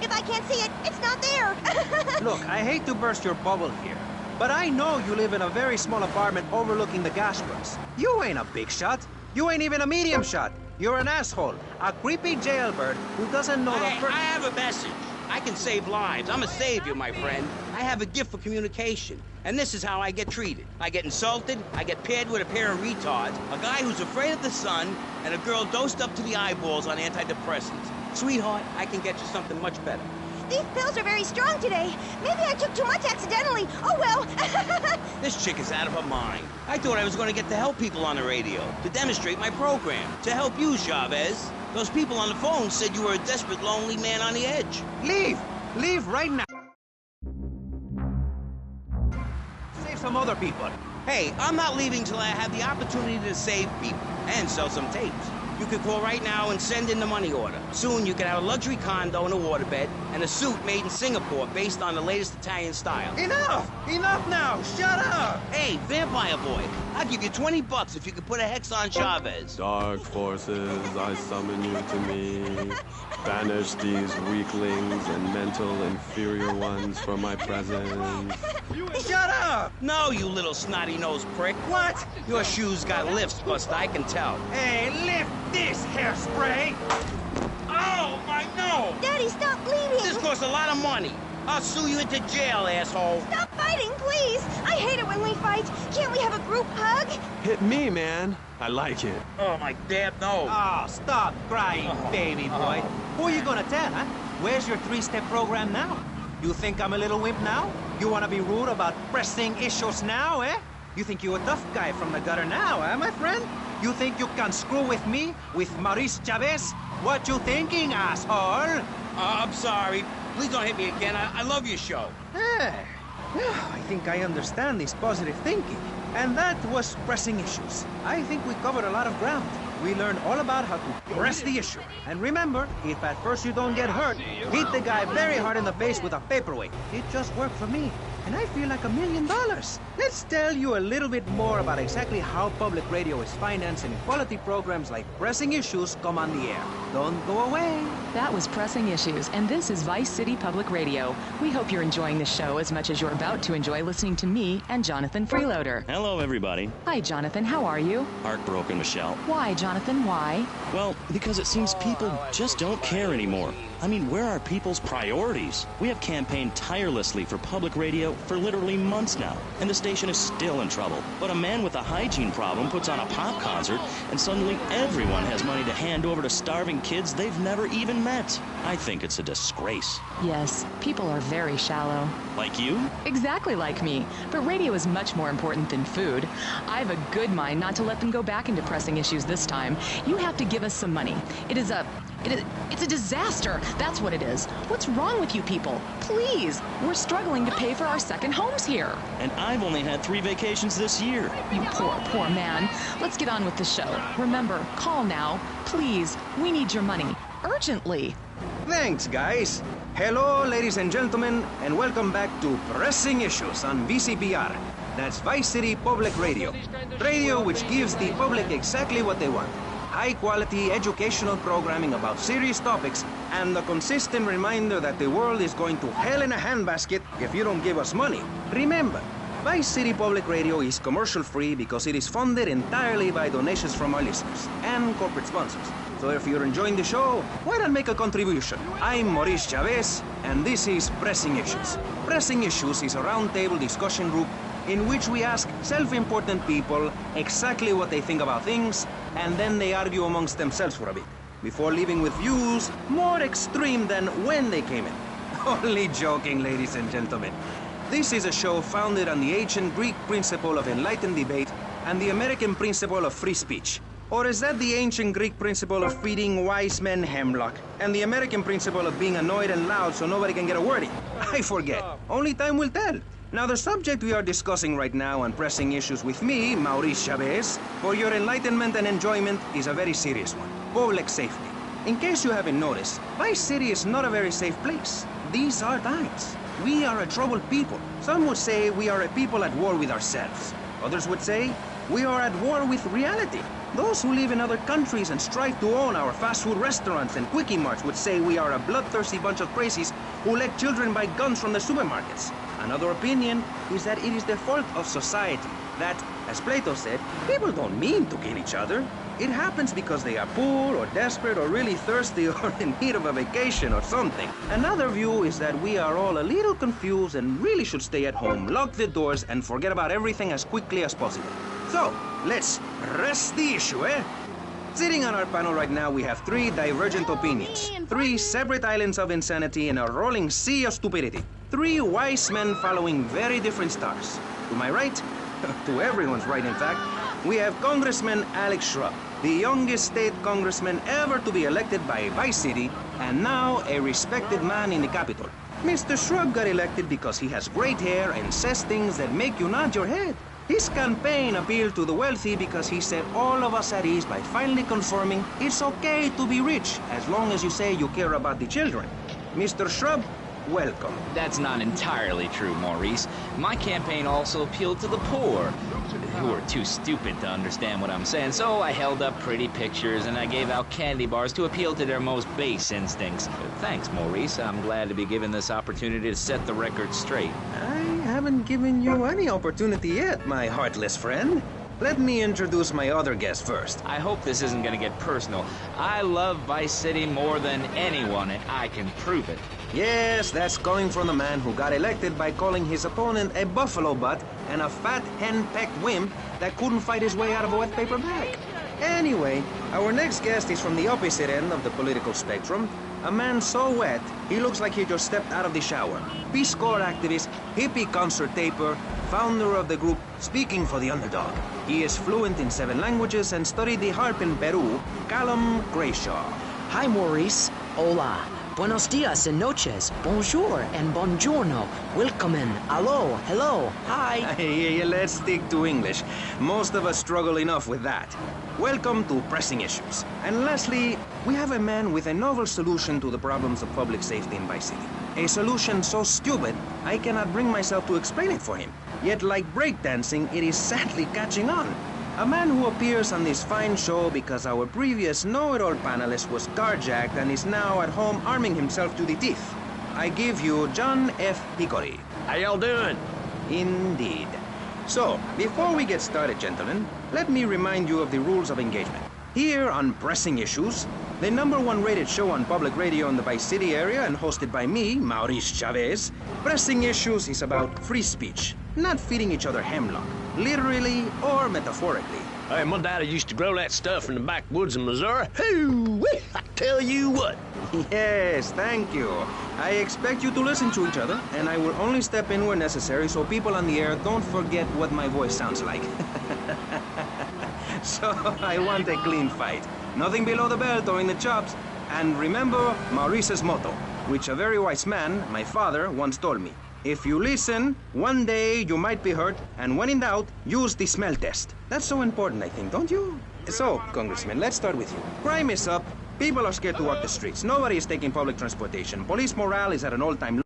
If I can't see it, it's not there. Look, I hate to burst your bubble here, but I know you live in a very small apartment overlooking the gas works. You ain't a big shot. You ain't even a medium shot. You're an asshole. A creepy jailbird who doesn't know the first... I have a message. I can save lives. I'm a savior, my friend. I have a gift for communication. And this is how I get treated. I get insulted, I get paired with a pair of retards, a guy who's afraid of the sun, and a girl dosed up to the eyeballs on antidepressants. Sweetheart, I can get you something much better. These pills are very strong today. Maybe I took too much accidentally. Oh, well. This chick is out of her mind. I thought I was going to get to help people on the radio, to demonstrate my program, to help you, Chavez. Those people on the phone said you were a desperate, lonely man on the edge. Leave! Leave right now! Save some other people. Hey, I'm not leaving till I have the opportunity to save people and sell some tapes. You can call right now and send in the money order. Soon you can have a luxury condo and a waterbed and a suit made in Singapore based on the latest Italian style. Enough! Enough now! Shut up! Hey, Vampire Boy, I'll give you $20 if you can put a hex on Chavez. Dark forces, I summon you to me. Banish these weaklings and mental inferior ones from my presence. Shut up! No, you little snotty-nosed prick. What? Your shoes got lifts, Buster, I can tell. Hey, lift this hairspray! Oh, my nose! Daddy, stop bleeding! This costs a lot of money. I'll sue you into jail, asshole. Stop fighting, please! I hate it when we fight. Can't we have a group hug? Hit me, man. I like it. Oh, my damn nose. Oh, stop crying, baby boy. Who are you gonna tell, huh? Where's your 3-step program now? You think I'm a little wimp now? You wanna be rude about pressing issues now, eh? You think you're a tough guy from the gutter now, eh, my friend? You think you can screw with me, with Maurice Chavez? What you thinking, asshole? I'm sorry. Please don't hit me again. I love your show. I think I understand this positive thinking. And that was pressing issues. I think we covered a lot of ground. We learned all about how to press the issue. And remember, if at first you don't get hurt, hit the guy very hard in the face with a paperweight. It just worked for me. and I feel like $1 million. Let's tell you a little bit more about exactly how public radio is financed and quality programs like Pressing Issues come on the air. Don't go away. That was Pressing Issues, and this is Vice City Public Radio. We hope you're enjoying the show as much as you're about to enjoy listening to me and Jonathan Freeloader. Hello, everybody. Hi, Jonathan. How are you? Heartbroken, Michelle. Why, Jonathan? Why? Well, because it seems people just don't care anymore. I mean, where are people's priorities? We have campaigned tirelessly for public radio for literally months now, and the station is still in trouble. But a man with a hygiene problem puts on a pop concert, and suddenly everyone has money to hand over to starving kids they've never even met. I think it's a disgrace. Yes, people are very shallow. Like you? Exactly like me. But radio is much more important than food. I have a good mind not to let them go back into Pressing Issues this time. You have to give us some money. It's a disaster. That's what it is. What's wrong with you people? Please, we're struggling to pay for our second homes here. And I've only had 3 vacations this year. You poor man. Let's get on with the show. Remember, call now. Please, we need your money. Urgently. Thanks, guys. Hello, ladies and gentlemen, and welcome back to Pressing Issues on VCPR. That's Vice City Public Radio. Radio which gives the public exactly what they want. High-quality educational programming about serious topics, and the consistent reminder that the world is going to hell in a handbasket if you don't give us money. Remember, Vice City Public Radio is commercial-free because it is funded entirely by donations from our listeners and corporate sponsors. So if you're enjoying the show, why not make a contribution? I'm Maurice Chavez, and this is Pressing Issues. Pressing Issues is a roundtable discussion group in which we ask self-important people exactly what they think about things, and then they argue amongst themselves for a bit, before leaving with views more extreme than when they came in. Only joking, ladies and gentlemen. This is a show founded on the ancient Greek principle of enlightened debate and the American principle of free speech. Or is that the ancient Greek principle of feeding wise men hemlock, and the American principle of being annoyed and loud so nobody can get a word in? I forget. Only time will tell. Now, the subject we are discussing right now on Pressing Issues with me, Maurice Chavez, for your enlightenment and enjoyment is a very serious one. Public safety. In case you haven't noticed, Vice City is not a very safe place. These are times. We are a troubled people. Some would say we are a people at war with ourselves. Others would say we are at war with reality. Those who live in other countries and strive to own our fast food restaurants and quickie marts would say we are a bloodthirsty bunch of crazies who let children buy guns from the supermarkets. Another opinion is that it is the fault of society, that, as Plato said, people don't mean to kill each other. It happens because they are poor or desperate or really thirsty or in need of a vacation or something. Another view is that we are all a little confused and really should stay at home, lock the doors, and forget about everything as quickly as possible. So, let's press the issue, eh? Sitting on our panel right now, we have 3 divergent opinions. 3 separate islands of insanity in a rolling sea of stupidity. 3 wise men following very different stars. To my right, to everyone's right in fact, we have Congressman Alex Shrub, the youngest state congressman ever to be elected by Vice City, and now a respected man in the Capitol. Mr. Shrub got elected because he has great hair and says things that make you nod your head. His campaign appealed to the wealthy because he set all of us at ease by finally confirming it's okay to be rich as long as you say you care about the children. Mr. Shrub, welcome. That's not entirely true, Maurice. My campaign also appealed to the poor, who are too stupid to understand what I'm saying. So I held up pretty pictures and I gave out candy bars to appeal to their most base instincts. Thanks, Maurice. I'm glad to be given this opportunity to set the record straight. I haven't given you any opportunity yet, my heartless friend. Let me introduce my other guest first. I hope this isn't going to get personal. I love Vice City more than anyone, and I can prove it. Yes, that's coming from the man who got elected by calling his opponent a buffalo butt and a fat hen-pecked wimp that couldn't fight his way out of a wet paper bag. Anyway, our next guest is from the opposite end of the political spectrum. A man so wet, he looks like he just stepped out of the shower. Peace Corps activist, hippie concert taper, founder of the group Speaking for the Underdog. He is fluent in 7 languages and studied the harp in Peru, Callum Grayshaw. Hi, Maurice. Hola. Buenos dias and noches. Bonjour and buongiorno. Welcome and hello, hello, hi. Hey, let's stick to English. Most of us struggle enough with that. Welcome to Pressing Issues. And lastly, we have a man with a novel solution to the problems of public safety in Vice City. A solution so stupid, I cannot bring myself to explain it for him. Yet like breakdancing, it is sadly catching on. A man who appears on this fine show because our previous know-it-all panelist was carjacked and is now at home arming himself to the teeth. I give you John F. Hickory. How y'all doing? Indeed. So, before we get started, gentlemen, let me remind you of the rules of engagement. Here on Pressing Issues, the #1 rated show on public radio in the Vice City area and hosted by me, Maurice Chavez, Pressing Issues is about free speech, not feeding each other hemlock, literally or metaphorically. Hey, my daddy used to grow that stuff in the backwoods of Missouri. Hoo-wee! I tell you what. Yes, thank you. I expect you to listen to each other, and I will only step in where necessary so people on the air don't forget what my voice sounds like. So, I want a clean fight. Nothing below the belt or in the chops. And remember Maurice's motto, which a very wise man, my father, once told me. If you listen, one day you might be hurt, and when in doubt, use the smell test. That's so important, I think, don't you? So, Congressman, let's start with you. Crime is up. People are scared to walk the streets. Nobody is taking public transportation. Police morale is at an all-time low.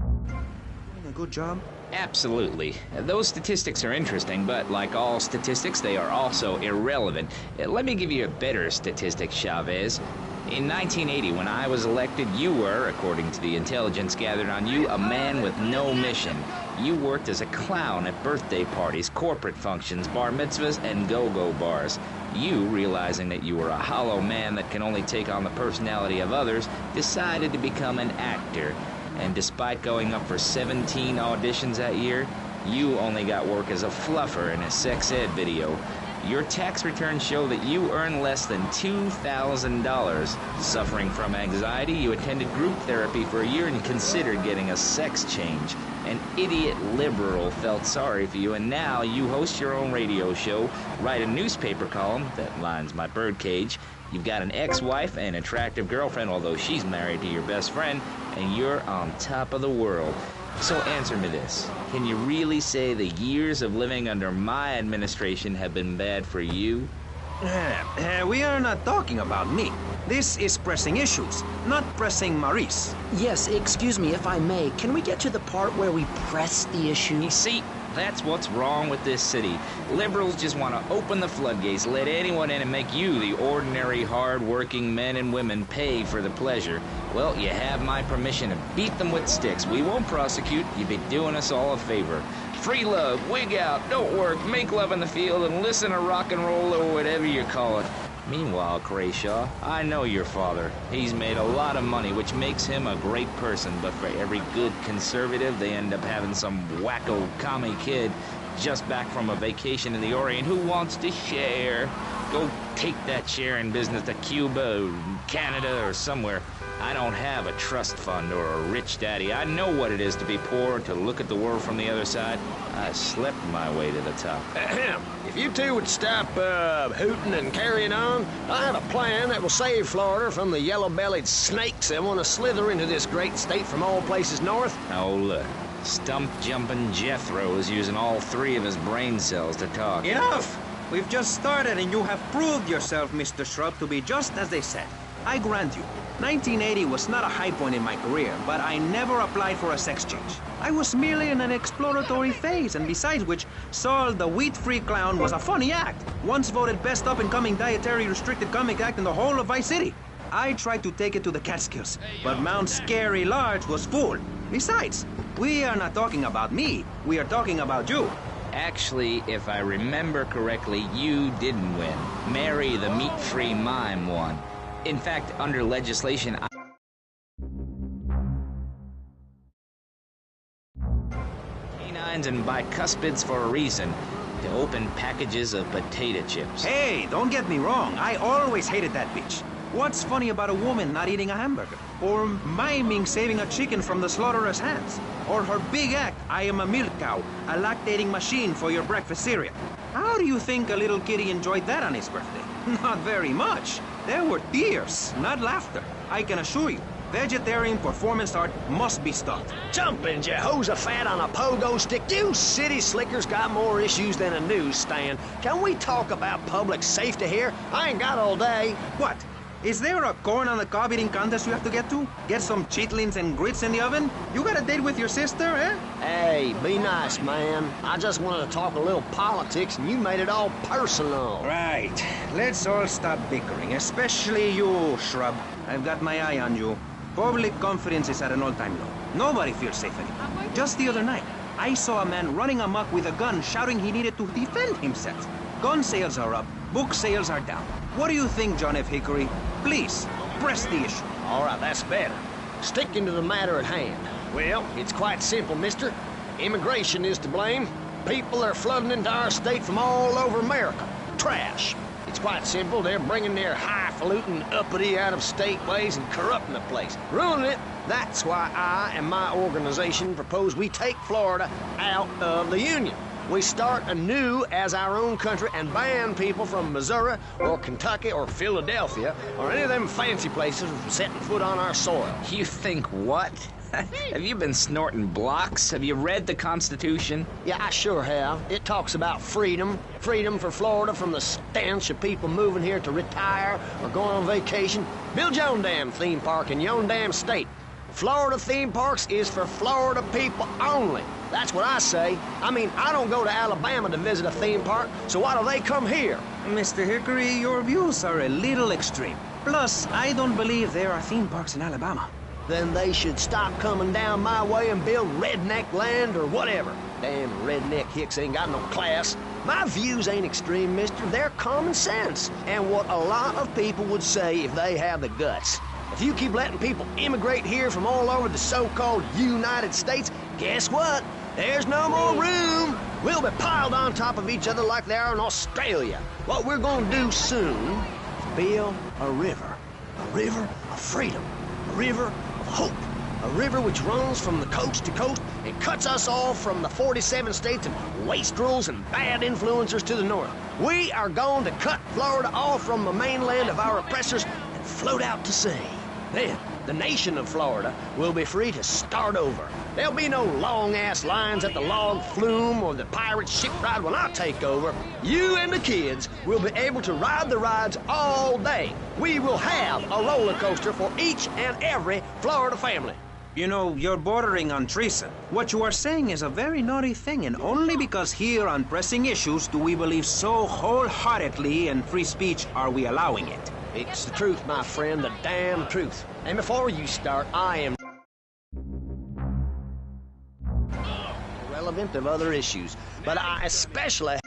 Doing a good job? Absolutely. Those statistics are interesting, but like all statistics, they are also irrelevant. Let me give you a better statistic, Chavez. In 1980, when I was elected, you were, according to the intelligence gathered on you, a man with no mission. You worked as a clown at birthday parties, corporate functions, bar mitzvahs, and go-go bars. You, realizing that you were a hollow man that can only take on the personality of others, decided to become an actor. And despite going up for 17 auditions that year, you only got work as a fluffer in a sex ed video. Your tax returns show that you earn less than $2,000. Suffering from anxiety, you attended group therapy for a year and considered getting a sex change. An idiot liberal felt sorry for you, and now you host your own radio show, write a newspaper column that lines my birdcage. You've got an ex-wife and attractive girlfriend, although she's married to your best friend, and you're on top of the world. So answer me this. Can you really say the years of living under my administration have been bad for you? We are not talking about me. This is Pressing Issues, not Pressing Maurice. Yes, excuse me if I may. Can we get to the part where we press the issue? You see, that's what's wrong with this city. Liberals just want to open the floodgates, let anyone in and make you, the ordinary, hard-working men and women, pay for the pleasure. Well, you have my permission to beat them with sticks. We won't prosecute. You'd be doing us all a favor. Free love, wig out, don't work, make love in the field, and listen to rock and roll or whatever you call it. Meanwhile, Crayshaw, I know your father. He's made a lot of money, which makes him a great person, but for every good conservative, they end up having some wacko commie kid just back from a vacation in the Orient who wants to share. Go take that sharing business to Cuba or Canada or somewhere. I don't have a trust fund or a rich daddy. I know what it is to be poor, to look at the world from the other side. I slept my way to the top. If you two would stop hooting and carrying on, I have a plan that will save Florida from the yellow-bellied snakes that want to slither into this great state from all places north. Oh, look. Stump-jumping Jethro is using all 3 of his brain cells to talk. Enough! We've just started and you have proved yourself, Mr. Shrub, to be just as they said. I grant you, 1980 was not a high point in my career, but I never applied for a sex change. I was merely in an exploratory phase, and besides which, Saul the wheat-free clown was a funny act. Once voted best up-and-coming dietary restricted comic act in the whole of Vice City. I tried to take it to the Catskills, but Mount Scary Large was full. Besides, we are not talking about me, we are talking about you. Actually, if I remember correctly, you didn't win. Mary the meat-free mime won. In fact, under legislation, canines and bicuspids for a reason. To open packages of potato chips. Hey, don't get me wrong. I always hated that bitch. What's funny about a woman not eating a hamburger? Or miming saving a chicken from the slaughterer's hands? Or her big act, I am a milk cow, a lactating machine for your breakfast cereal. How do you think a little kitty enjoyed that on his birthday? Not very much. There were tears, not laughter. I can assure you, vegetarian performance art must be stopped. Jumping Jehoshaphat on a pogo stick. You city slickers got more issues than a newsstand. Can we talk about public safety here? I ain't got all day. What? Is there a corn on the cob eating contest you have to get to? Get some chitlins and grits in the oven? You got a date with your sister, eh? Hey, be nice, man. I just wanted to talk a little politics, and you made it all personal. Right. Let's all stop bickering, especially you, Shrub. I've got my eye on you. Public confidence is at an all-time low. Nobody feels safe anymore. Just the other night, I saw a man running amok with a gun, shouting he needed to defend himself. Gun sales are up, book sales are down. What do you think, John F. Hickory? Please, press the issue. All right, that's better. Sticking to the matter at hand. Well, it's quite simple, mister. Immigration is to blame. People are flooding into our state from all over America. Trash. It's quite simple. They're bringing their highfalutin, uppity, out-of-state ways and corrupting the place. Ruining it. That's why I and my organization propose we take Florida out of the Union. We start anew as our own country and ban people from Missouri or Kentucky or Philadelphia or any of them fancy places from setting foot on our soil. You think what? Have you been snorting blocks? Have you read the Constitution? Yeah, I sure have. It talks about freedom. Freedom for Florida from the stench of people moving here to retire or going on vacation. Build your own damn theme park in your own damn state. Florida theme parks is for Florida people only. That's what I say. I mean, I don't go to Alabama to visit a theme park, so why do they come here? Mr. Hickory, your views are a little extreme. Plus, I don't believe there are theme parks in Alabama. Then they should stop coming down my way and build redneck land or whatever. Damn redneck hicks ain't got no class. My views ain't extreme, mister. They're common sense. And what a lot of people would say if they have the guts. If you keep letting people immigrate here from all over the so-called United States, guess what? There's no more room. We'll be piled on top of each other like they are in Australia. What we're gonna do soon is build a river. A river of freedom. A river of hope. A river which runs from the coast to coast and cuts us off from the 47 states and wastrels and bad influencers to the north. We are going to cut Florida off from the mainland of our oppressors and float out to sea. Then, the nation of Florida will be free to start over. There'll be no long-ass lines at the log flume or the pirate ship ride when I take over. You and the kids will be able to ride the rides all day. We will have a roller coaster for each and every Florida family. You know, you're bordering on treason. What you are saying is a very naughty thing, and only because here on pressing issues do we believe so wholeheartedly in free speech are we allowing it. It's the truth, my friend, the damn truth. And before you start, I am irrelevant of other issues, but I especially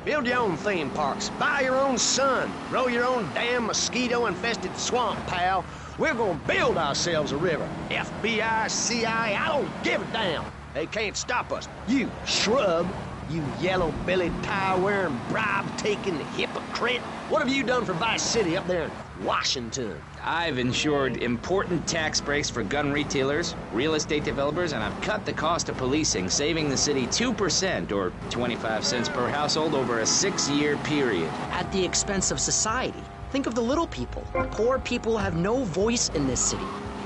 build your own theme parks, buy your own sun, grow your own damn mosquito-infested swamp, pal. We're gonna build ourselves a river. FBI, CIA, I don't give a damn. They can't stop us. You shrub. You yellow-bellied, tie-wearing, bribe-taking hypocrite. What have you done for Vice City up there in Washington? I've ensured important tax breaks for gun retailers, real estate developers, and I've cut the cost of policing, saving the city 2% or 25 cents per household over a 6-year period. At the expense of society. Think of the little people. Poor people have no voice in this city.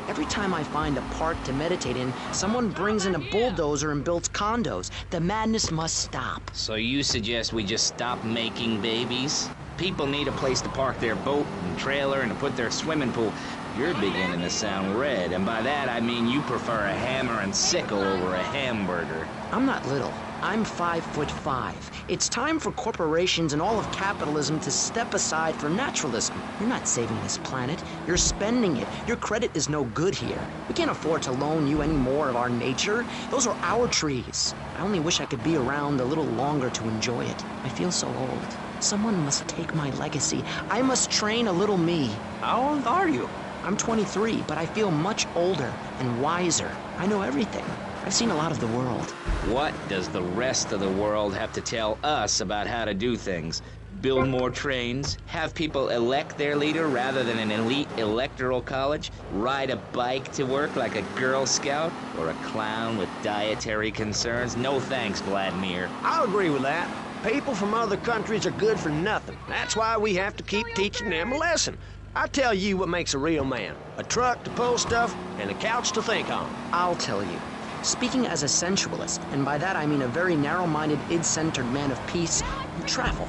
Every time I find a park to meditate in, someone brings in a bulldozer and builds condos. The madness must stop. So you suggest we just stop making babies? People need a place to park their boat and trailer and to put their swimming pool. You're beginning to sound red, and by that I mean you prefer a hammer and sickle over a hamburger. I'm not little. I'm 5'5". It's time for corporations and all of capitalism to step aside for naturalism. You're not saving this planet. You're spending it. Your credit is no good here. We can't afford to loan you any more of our nature. Those are our trees. I only wish I could be around a little longer to enjoy it. I feel so old. Someone must take my legacy. I must train a little me. How old are you? I'm 23, but I feel much older and wiser. I know everything. I've seen a lot of the world. What does the rest of the world have to tell us about how to do things? Build more trains? Have people elect their leader rather than an elite electoral college? Ride a bike to work like a Girl Scout? Or a clown with dietary concerns? No thanks, Vladimir. I'll agree with that. People from other countries are good for nothing. That's why we have to keep teaching them a lesson. I tell you what makes a real man. A truck to pull stuff and a couch to think on. I'll tell you. Speaking as a sensualist, and by that I mean a very narrow-minded, id-centered man of peace, you travel.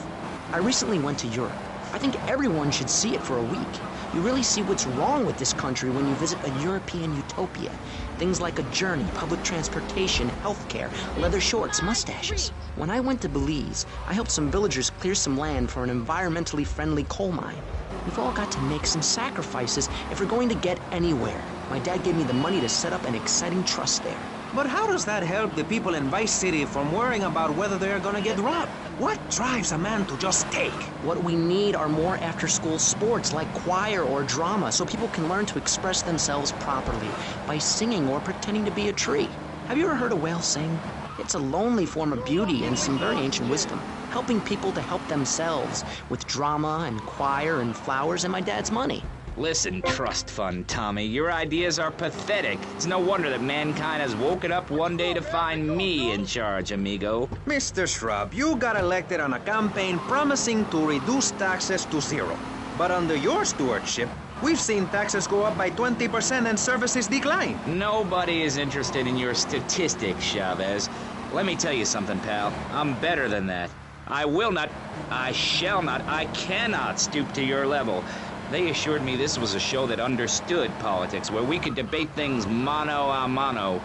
I recently went to Europe. I think everyone should see it for a week. You really see what's wrong with this country when you visit a European utopia. Things like a journey, public transportation, healthcare, leather shorts, mustaches. When I went to Belize, I helped some villagers clear some land for an environmentally friendly coal mine. We've all got to make some sacrifices if we're going to get anywhere. My dad gave me the money to set up an exciting trust there. But how does that help the people in Vice City from worrying about whether they're gonna get robbed? What drives a man to just take? What we need are more after-school sports like choir or drama so people can learn to express themselves properly by singing or pretending to be a tree. Have you ever heard a whale sing? It's a lonely form of beauty and some very ancient wisdom, helping people to help themselves with drama and choir and flowers and my dad's money. Listen, trust fund Tommy, your ideas are pathetic. It's no wonder that mankind has woken up one day to find me in charge, amigo. Mr. Shrub, you got elected on a campaign promising to reduce taxes to zero. But under your stewardship, we've seen taxes go up by 20% and services decline. Nobody is interested in your statistics, Chavez. Let me tell you something, pal. I'm better than that. I will not, I shall not, I cannot stoop to your level. They assured me this was a show that understood politics, where we could debate things mano a mano.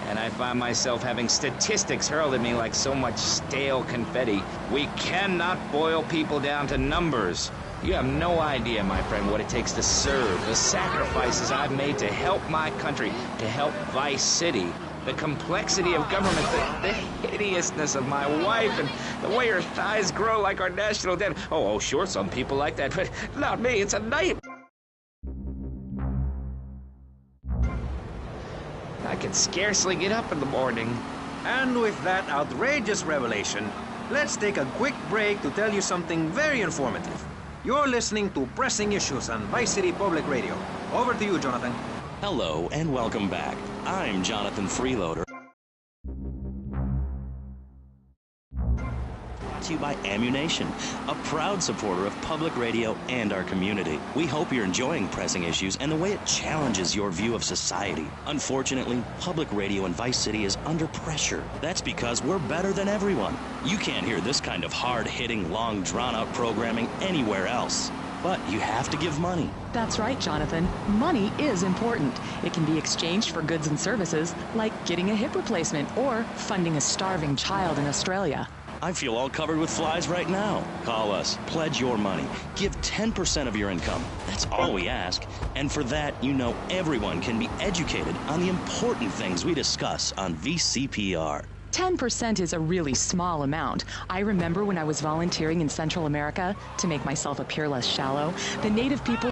And I find myself having statistics hurled at me like so much stale confetti. We cannot boil people down to numbers. You have no idea, my friend, what it takes to serve, the sacrifices I've made to help my country, to help Vice City. The complexity of government, the hideousness of my wife, and the way her thighs grow like our national debt. Oh, sure, some people like that, but not me. It's a night. I can scarcely get up in the morning. And with that outrageous revelation, let's take a quick break to tell you something very informative. You're listening to Pressing Issues on Vice City Public Radio. Over to you, Jonathan. Hello and welcome back. I'm Jonathan Freeloader. Brought to you by Ammunition, a proud supporter of public radio and our community. We hope you're enjoying Pressing Issues and the way it challenges your view of society. Unfortunately, public radio in Vice City is under pressure. That's because we're better than everyone. You can't hear this kind of hard-hitting, long, drawn-out programming anywhere else. But you have to give money. That's right, Jonathan. Money is important. It can be exchanged for goods and services, like getting a hip replacement or funding a starving child in Australia. I feel all covered with flies right now. Call us, pledge your money, give 10% of your income. That's all we ask. And for that, you know everyone can be educated on the important things we discuss on VCPR. 10% is a really small amount. I remember when I was volunteering in Central America to make myself appear less shallow, the native people...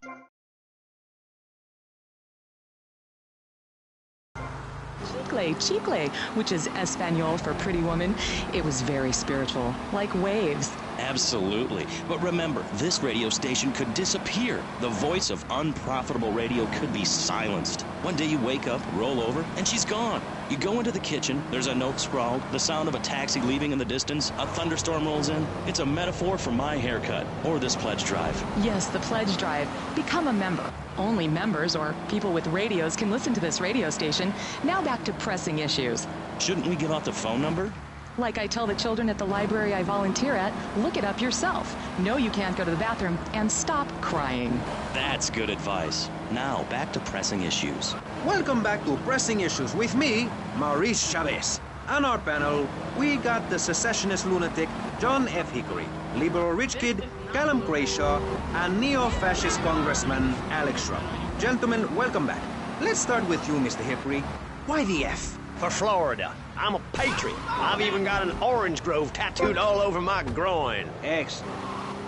Chicle, which is Espanol for pretty woman. It was very spiritual, like waves. Absolutely. But remember, this radio station could disappear. The voice of unprofitable radio could be silenced. One day you wake up, roll over, and she's gone. You go into the kitchen, there's a note scrawled, the sound of a taxi leaving in the distance, a thunderstorm rolls in. It's a metaphor for my haircut, or this pledge drive. Yes, the pledge drive. Become a member. Only members or people with radios can listen to this radio station. Now back to Pressing Issues. Shouldn't we give out the phone number? Like I tell the children at the library I volunteer at, look it up yourself. Know you can't go to the bathroom, and stop crying. That's good advice. Now, back to Pressing Issues. Welcome back to Pressing Issues with me, Maurice Chavez. On our panel, we got the secessionist lunatic John F. Hickory, liberal rich kid Callum Crayshaw, and neo-fascist congressman Alex Shrub. Gentlemen, welcome back. Let's start with you, Mr. Hickory. Why the F? For Florida. I'm a patriot. I've even got an orange grove tattooed all over my groin. Excellent.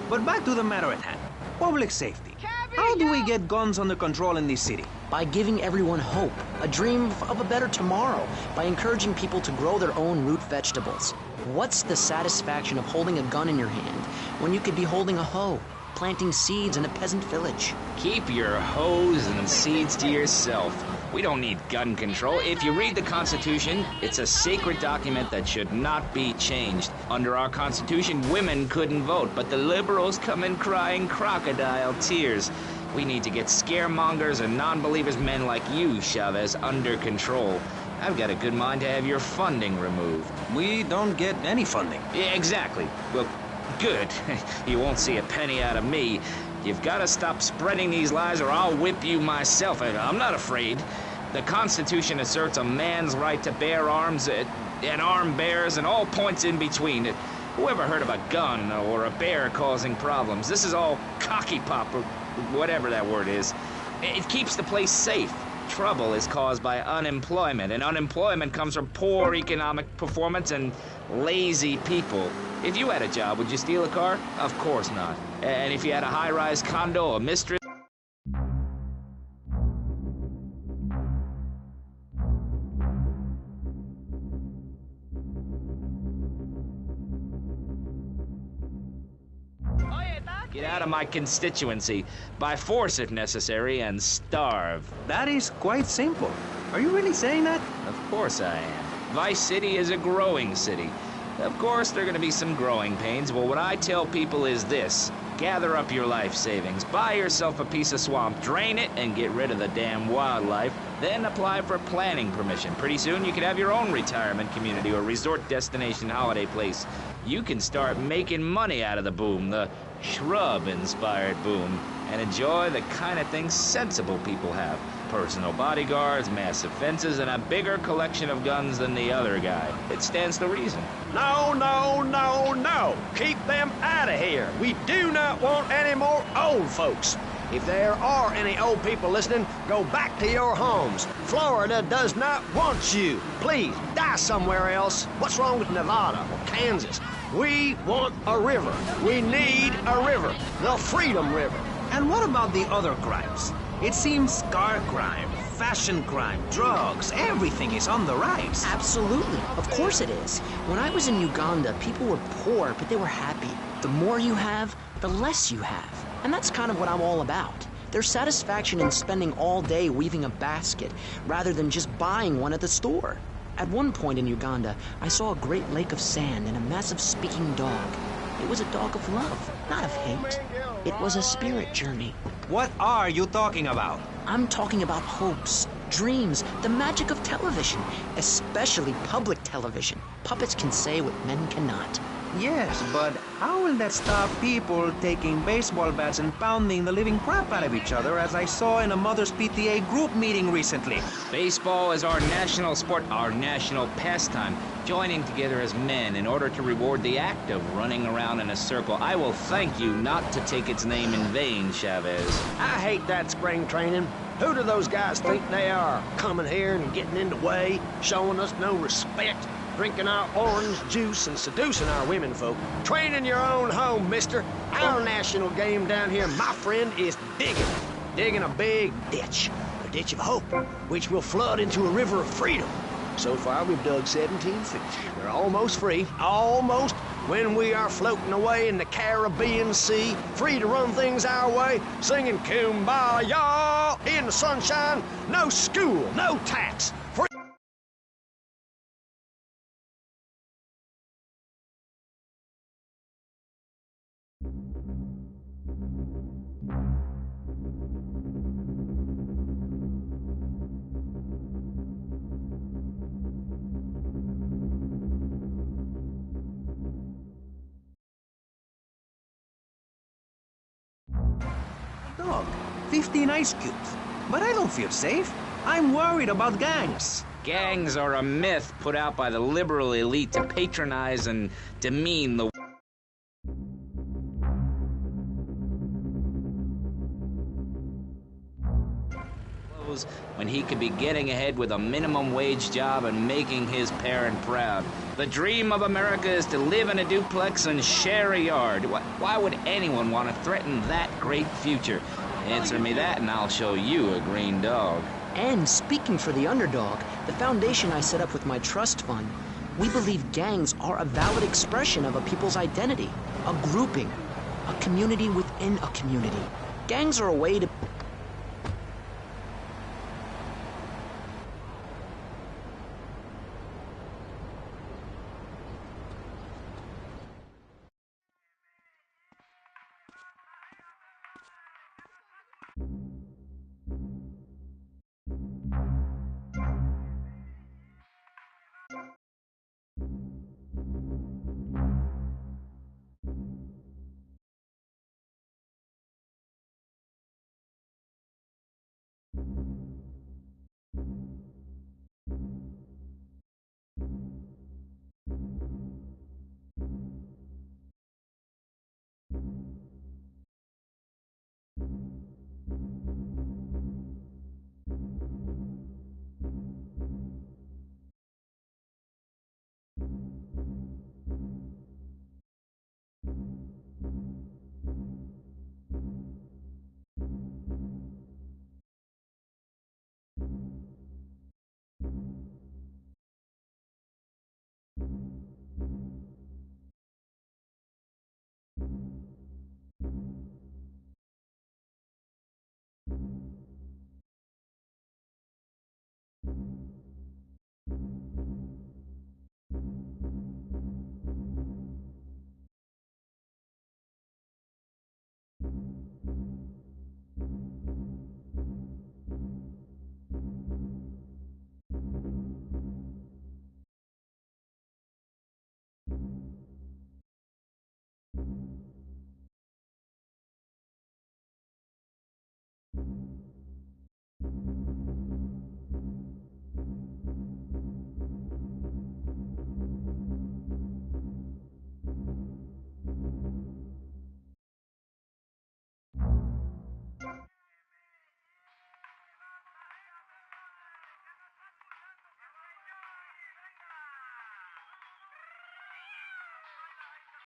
But back to the matter at hand. Public safety. How do we get guns under control in this city? By giving everyone hope, a dream of a better tomorrow, by encouraging people to grow their own root vegetables. What's the satisfaction of holding a gun in your hand when you could be holding a hoe, planting seeds in a peasant village? Keep your hoes and seeds to yourself. We don't need gun control. If you read the Constitution, it's a sacred document that should not be changed. Under our Constitution, women couldn't vote, but the liberals come in crying crocodile tears. We need to get scaremongers and non-believers, men like you, Chavez, under control. I've got a good mind to have your funding removed. We don't get any funding. Yeah, exactly. Well, Good. You won't see a penny out of me. You've got to stop spreading these lies or I'll whip you myself. I'm not afraid. The Constitution asserts a man's right to bear arms and armed bears and all points in between. Who ever heard of a gun or a bear causing problems? This is all cocky pop or whatever that word is. It keeps the place safe. Trouble is caused by unemployment, and unemployment comes from poor economic performance and lazy people. If you had a job, would you steal a car? Of course not. And if you had a high-rise condo, a mistress... Get out of my constituency, by force if necessary, and starve. That is quite simple. Are you really saying that? Of course I am. Vice City is a growing city. Of course, there are going to be some growing pains, but what I tell people is this. Gather up your life savings, buy yourself a piece of swamp, drain it, and get rid of the damn wildlife. Then apply for planning permission. Pretty soon, you could have your own retirement community or resort destination holiday place. You can start making money out of the boom, the shrub-inspired boom, and enjoy the kind of things sensible people have. Personal bodyguards, massive fences, and a bigger collection of guns than the other guy. It stands to reason. No, no, no, no. Keep them out of here. We do not want any more old folks. If there are any old people listening, go back to your homes. Florida does not want you. Please, die somewhere else. What's wrong with Nevada or Kansas? We want a river. We need a river. The Freedom River. And what about the other crimes? It seems car crime, fashion crime, drugs, everything is on the rise. Absolutely. Of course it is. When I was in Uganda, people were poor, but they were happy. The more you have, the less you have. And that's kind of what I'm all about. There's satisfaction in spending all day weaving a basket, rather than just buying one at the store. At one point in Uganda, I saw a great lake of sand and a massive speaking dog. It was a dog of love, not of hate. It was a spirit journey. What are you talking about? I'm talking about hopes, dreams, the magic of television, especially public television. Puppets can say what men cannot. Yes, but how will that stop people taking baseball bats and pounding the living crap out of each other, as I saw in a Mother's PTA group meeting recently? Baseball is our national sport, our national pastime. Joining together as men in order to reward the act of running around in a circle. I will thank you not to take its name in vain, Chavez. I hate that spring training. Who do those guys think they are? Coming here and getting in the way, showing us no respect, drinking our orange juice and seducing our women folk. Training your own home, mister. Our national game down here, my friend, is digging. Digging a big ditch. A ditch of hope, which will flood into a river of freedom. So far, we've dug 17 feet. We're almost free. Almost. When we are floating away in the Caribbean Sea, free to run things our way, singing Kumbaya in the sunshine. No school, no tax. Free. Dog, 15 ice cubes. But I don't feel safe. I'm worried about gangs. Gangs are a myth put out by the liberal elite to patronize and demean the... when he could be getting ahead with a minimum wage job and making his parent proud. The dream of America is to live in a duplex and share a yard. Why would anyone want to threaten that great future? Answer me that and I'll show you a green dog. And speaking for the underdog, the foundation I set up with my trust fund, we believe gangs are a valid expression of a people's identity, a grouping, a community within a community. Gangs are a way to